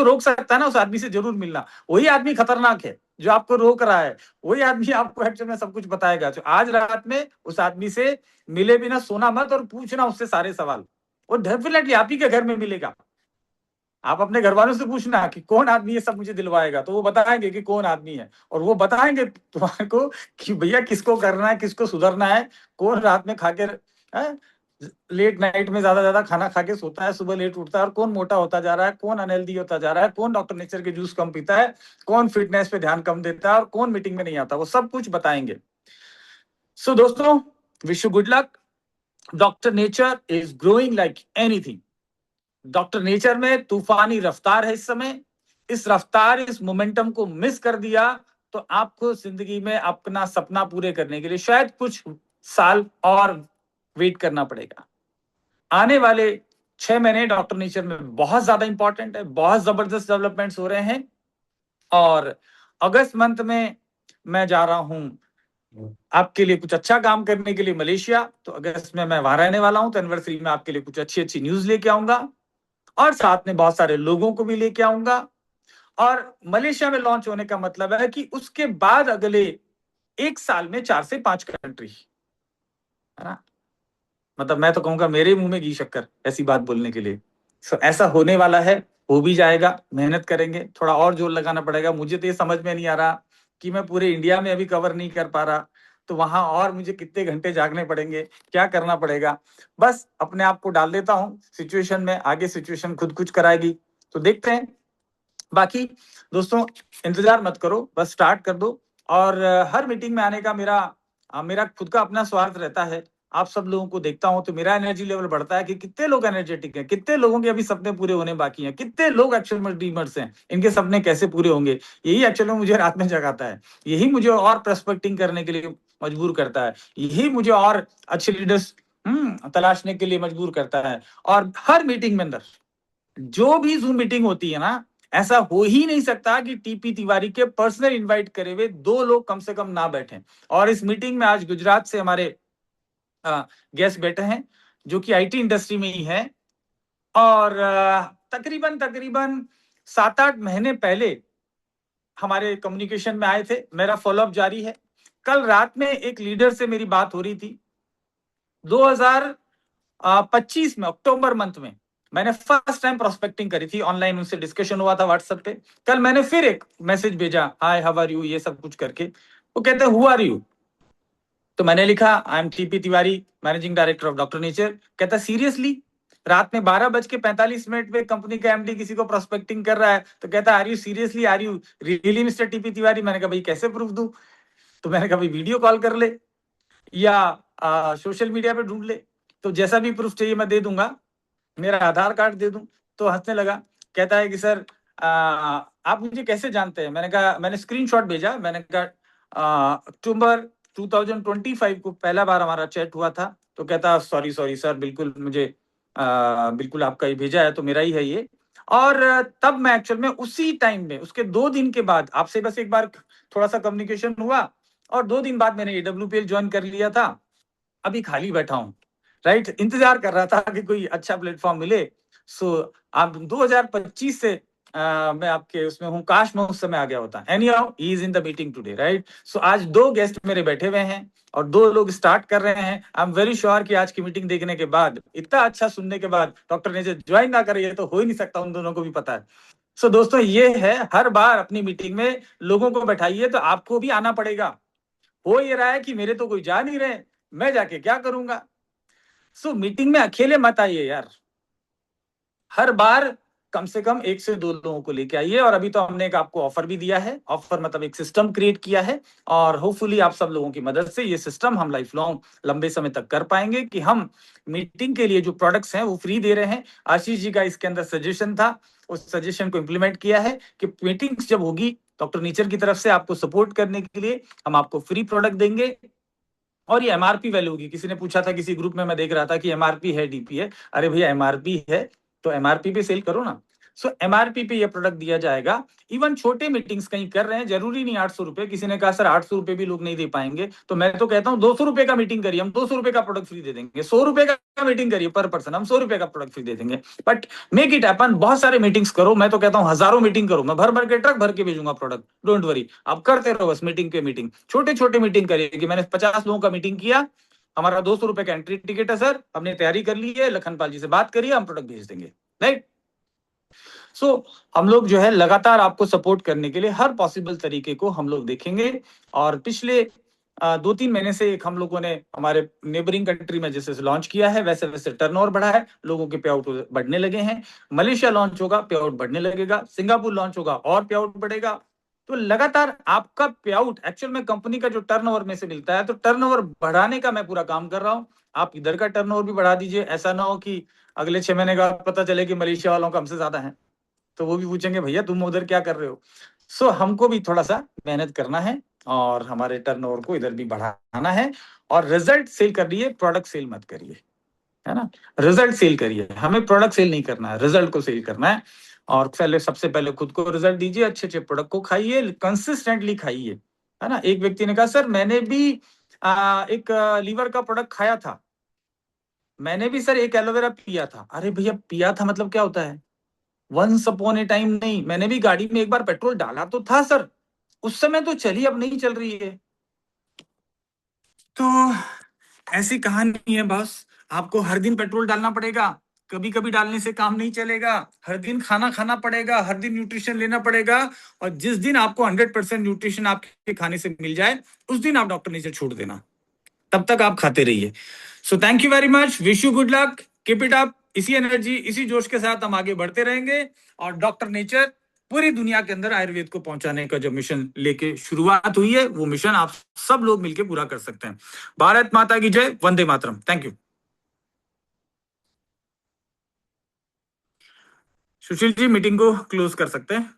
रोक सकता है ना उस आदमी से जरूर मिलना, वही आदमी खतरनाक है। जो आपको रोक रहा है वही आदमी आपको एक्चुअल में सब कुछ बताएगा। तो आज रात में उस आदमी से मिले बिना सोना मत और पूछना उससे सारे सवाल, वो डेफिनेटली आप ही के घर में मिलेगा। आप अपने घर वालों से पूछना कि कौन आदमी ये सब मुझे दिलवाएगा, तो वो बताएंगे कि कौन आदमी है, और वो बताएंगे तुम्हारे को कि भैया किसको करना है, किसको सुधरना है, कौन रात में खा के लेट नाइट में ज्यादा खाना खा के सोता है, सुबह लेट उठता है, और कौन मोटा होता जा रहा है, कौन अनहेल्दी होता जा रहा है, कौन डॉक्टर नेचर के जूस कम पीता है, कौन फिटनेस पे ध्यान कम देता है, और कौन मीटिंग में नहीं आता, वो सब कुछ बताएंगे। सो दोस्तों, wish you good luck. Doctor nature is growing like anything. Doctor nature में तूफानी रफ्तार है इस समय। इस रफ्तार, इस मोमेंटम को मिस कर दिया तो आपको जिंदगी में अपना सपना पूरे करने के लिए शायद कुछ साल और वेट करना पड़ेगा। आने वाले 6 महीने डॉक्टर नेचर में बहुत ज्यादा इंपॉर्टेंट है, बहुत जबरदस्त डेवलपमेंट्स हो रहे हैं। और अगस्त मंथ में मैं जा रहा हूं आपके लिए कुछ अच्छा काम करने के लिए मलेशिया। तो अगस्त में मैं वहां रहने वाला हूं, तो एनिवर्सरी में आपके लिए कुछ अच्छी अच्छी न्यूज लेके आऊंगा, और साथ में बहुत सारे लोगों को भी लेके आऊंगा। और मलेशिया में लॉन्च होने का मतलब है कि उसके बाद अगले 1 साल में 4 से 5 कंट्री, है ना। मतलब मैं तो कहूंगा मेरे मुंह में घी शक्कर ऐसी बात बोलने के लिए। सो ऐसा होने वाला है, हो भी जाएगा। मेहनत करेंगे, थोड़ा और जोर लगाना पड़ेगा। मुझे तो ये समझ में नहीं आ रहा कि मैं पूरे इंडिया में अभी कवर नहीं कर पा रहा, तो वहां और मुझे कितने घंटे जागने पड़ेंगे, क्या करना पड़ेगा। बस अपने आप को डाल देता हूँ सिचुएशन में, आगे सिचुएशन खुद कुछ कराएगी, तो देखते हैं। बाकी दोस्तों इंतजार मत करो, बस स्टार्ट कर दो। और हर मीटिंग में आने का मेरा खुद का अपना स्वार्थ रहता है। आप सब लोगों को देखता हूं तो मेरा एनर्जी लेवल बढ़ता है कि कितने लोग एनर्जेटिक हैं, कितने लोगों के अभी सपने पूरे होने बाकी हैं, कितने लोग एक्चुअल में ड्रीमर्स हैं, इनके सपने कैसे पूरे होंगे। यही एक्चुअल में मुझे रात में जगाता है, यही मुझे और प्रोस्पेक्टिंग करने के लिए मजबूर करता है, यही मुझे और अच्छे लीडर्स तलाशने के लिए मजबूर करता है। और हर मीटिंग में अंदर जो भी जूम मीटिंग होती है ना, ऐसा हो ही नहीं सकता कि टीपी तिवारी के पर्सनल इनवाइट करे हुए 2 लोग कम से कम ना बैठे। और इस मीटिंग में आज गुजरात से हमारे गेस्ट बैठे हैं जो कि आईटी इंडस्ट्री में ही है, और तकरीबन तकरीबन 7-8 महीने पहले हमारे कम्युनिकेशन में आए थे। मेरा फॉलोअप जारी है। कल रात में एक लीडर से मेरी बात हो रही थी 2025 में अक्टूबर मंथ में। मैंने फर्स्ट टाइम प्रोस्पेक्टिंग करी थी ऑनलाइन, उनसे डिस्कशन हुआ था व्हाट्सएप पे। कल मैंने फिर एक मैसेज भेजा, हाय हाउ आर यू, ये सब कुछ करके। वो कहते हैं हु आर यू, तो मैंने लिखा I am TP Tiwari, managing director of doctor nature. कहता सीरियसली, रात में 12:45 पे कंपनी का एमडी किसी को प्रोस्पेक्टिंग कर रहा है, तो कहता are you seriously, are you really mister TP Tiwari. मैंने कहा भाई कैसे प्रूफ दूं? तो मैंने कहा भाई वीडियो कॉल कर ले या सोशल मीडिया पे ढूंढ ले, तो जैसा भी प्रूफ चाहिए मैं दे दूंगा, मेरा आधार कार्ड दे दूं। तो हंसने लगा, कहता है कि सर आप मुझे कैसे जानते हैं? मैंने कहा, मैंने स्क्रीनशॉट भेजा, मैंने कहा अक्टूबर 2025 को पहला बार हमारा चैट हुआ था, तो कहता सॉरी सर, बिल्कुल मुझे बिल्कुल आपका ही भेजा है, तो मेरा ही है ये। और तब मैं एक्चुअल में उसी टाइम में उसके 2 दिन के बाद आपसे बस एक बार थोड़ा सा कम्युनिकेशन हुआ, और 2 दिन बाद मैंने AWPL ज्वाइन कर लिया था। अभी खाली बैठा हूँ, राइट, इंतजार कर रहा था कि कोई अच्छा प्लेटफॉर्म मिले। सो आप 2025 से मैं आपके उसमें हूँ, काश मैं उस समय आ गया होता। Anyhow he is in the meeting today, right. So आज 2 गेस्ट मेरे बैठे हुए हैं और 2 लोग स्टार्ट कर रहे हैं। आई एम वेरी श्योर कि आज की मीटिंग देखने के बाद, इतना अच्छा सुनने के बाद डॉक्टर ने जो ज्वाइन ना करे, ये तो हो ही नहीं सकता, उन दोनों को भी पता है। सो दोस्तों, ये है, हर बार अपनी मीटिंग में लोगों को बैठाइए, तो आपको भी आना पड़ेगा। हो ये रहा है कि मेरे तो कोई जा नहीं रहे, मैं जाके क्या करूंगा। सो मीटिंग में अकेले मत आइए यार, हर बार कम से कम 1 से 2 लोगों को लेके आइए। और अभी तो हमने एक आपको ऑफर भी दिया है, ऑफर मतलब एक सिस्टम क्रिएट किया है, और होपफुली आप सब लोगों की मदद से ये सिस्टम हम लाइफ लॉन्ग लंबे समय तक कर पाएंगे, कि हम मीटिंग के लिए जो प्रोडक्ट्स हैं वो फ्री दे रहे हैं। आशीष जी का इसके अंदर सजेशन था, उस सजेशन को इम्प्लीमेंट किया है कि मीटिंग्स जब होगी डॉक्टर नेचर की तरफ से आपको सपोर्ट करने के लिए हम आपको फ्री प्रोडक्ट देंगे, और ये MRP वैल्यू होगी। किसी ने पूछा था किसी ग्रुप में, मैं देख रहा था कि MRP है, DP है। अरे भैया MRP है तो MRP पे सेल करो ना। सो MRP पे ये प्रोडक्ट दिया जाएगा। इवन छोटे मीटिंग्स कहीं कर रहे हैं, जरूरी नहीं 800 रुपए। किसी ने कहा सर 800 रुपए भी लोग नहीं दे पाएंगे, तो मैं तो कहता हूँ 200 रुपए का मीटिंग करिए, हम 200 रुपए का प्रोडक्ट फ्री दे देंगे। 100 रुपए का मीटिंग करिए पर पर्सन, हम 100 रुपए का प्रोडक्ट फ्री दे देंगे। बट मेक इट हैपन, बहुत सारे मीटिंग्स करो। मैं तो कहता हूँ हजारों मीटिंग करो, मैं भर भर के ट्रक भर के भेजूंगा प्रोडक्ट, डोंट वरी। आप करते रहो बस मीटिंग के मीटिंग, छोटे छोटे मीटिंग करिए। कि मैंने 50 लोगों का मीटिंग किया, हमारा 200 रुपए का एंट्री टिकट है सर, हमने तैयारी कर ली है, लखनपाल जी से बात करिए, हम प्रोडक्ट भेज देंगे, राइट। सो हम लोग जो है लगातार आपको सपोर्ट करने के लिए हर पॉसिबल तरीके को हम लोग देखेंगे। और पिछले 2-3 महीने से एक हम लोगों ने हमारे नेबरिंग कंट्री में जैसे लॉन्च किया है, वैसे वैसे टर्नओवर बढ़ा है, लोगों के पे आउट बढ़ने लगे हैं। मलेशिया लॉन्च होगा, पे आउट बढ़ने लगेगा। सिंगापुर लॉन्च होगा और पे आउट बढ़ेगा। तो लगातार आपका पे आउट एक्चुअल में कंपनी का जो टर्नओवर में से मिलता है, तो टर्नओवर बढ़ाने का मैं पूरा काम कर रहा हूँ। आप इधर का टर्नओवर भी बढ़ा दीजिए, ऐसा ना हो कि अगले 6 महीने का पता चले कि मलेशिया वालों का हमसे ज्यादा है, तो वो भी पूछेंगे भैया तुम उधर क्या कर रहे हो। सो हमको भी थोड़ा सा मेहनत करना है और हमारे टर्नओवर को इधर भी बढ़ाना है। और रिजल्ट सेल करिए, प्रोडक्ट सेल मत करिए, है ना। रिजल्ट सेल करिए, हमें प्रोडक्ट सेल नहीं करना है, रिजल्ट को सेल करना है। और पहले सबसे पहले खुद को रिजल्ट दीजिए, अच्छे अच्छे प्रोडक्ट को खाइए, कंसिस्टेंटली खाइए, है ना। एक व्यक्ति ने कहा सर मैंने भी एक लीवर का प्रोडक्ट खाया था, मैंने भी सर एक एलोवेरा पिया था। अरे भैया पिया था मतलब क्या होता है? वंस अपॉन ए टाइम नहीं, मैंने भी गाड़ी में एक बार पेट्रोल डाला तो था सर, उस समय तो चली, अब नहीं चल रही है। तो ऐसी कहानी है बॉस, आपको हर दिन पेट्रोल डालना पड़ेगा, कभी कभी डालने से काम नहीं चलेगा। हर दिन खाना खाना पड़ेगा, हर दिन न्यूट्रिशन लेना पड़ेगा। और जिस दिन आपको 100% न्यूट्रिशन आपके खाने से मिल जाए, उस दिन आप डॉक्टर नीचे छोड़ देना, तब तक आप खाते रहिए। So thank you very much, wish you good luck, keep it up. इसी एनर्जी, इसी जोश के साथ हम आगे बढ़ते रहेंगे। और डॉक्टर नेचर पूरी दुनिया के अंदर आयुर्वेद को पहुंचाने का जो मिशन लेके शुरुआत हुई है, वो मिशन आप सब लोग मिलकर पूरा कर सकते हैं। भारत माता की जय, वंदे मातरम। Thank you. Sushil ji meeting को क्लोज कर सकते हैं।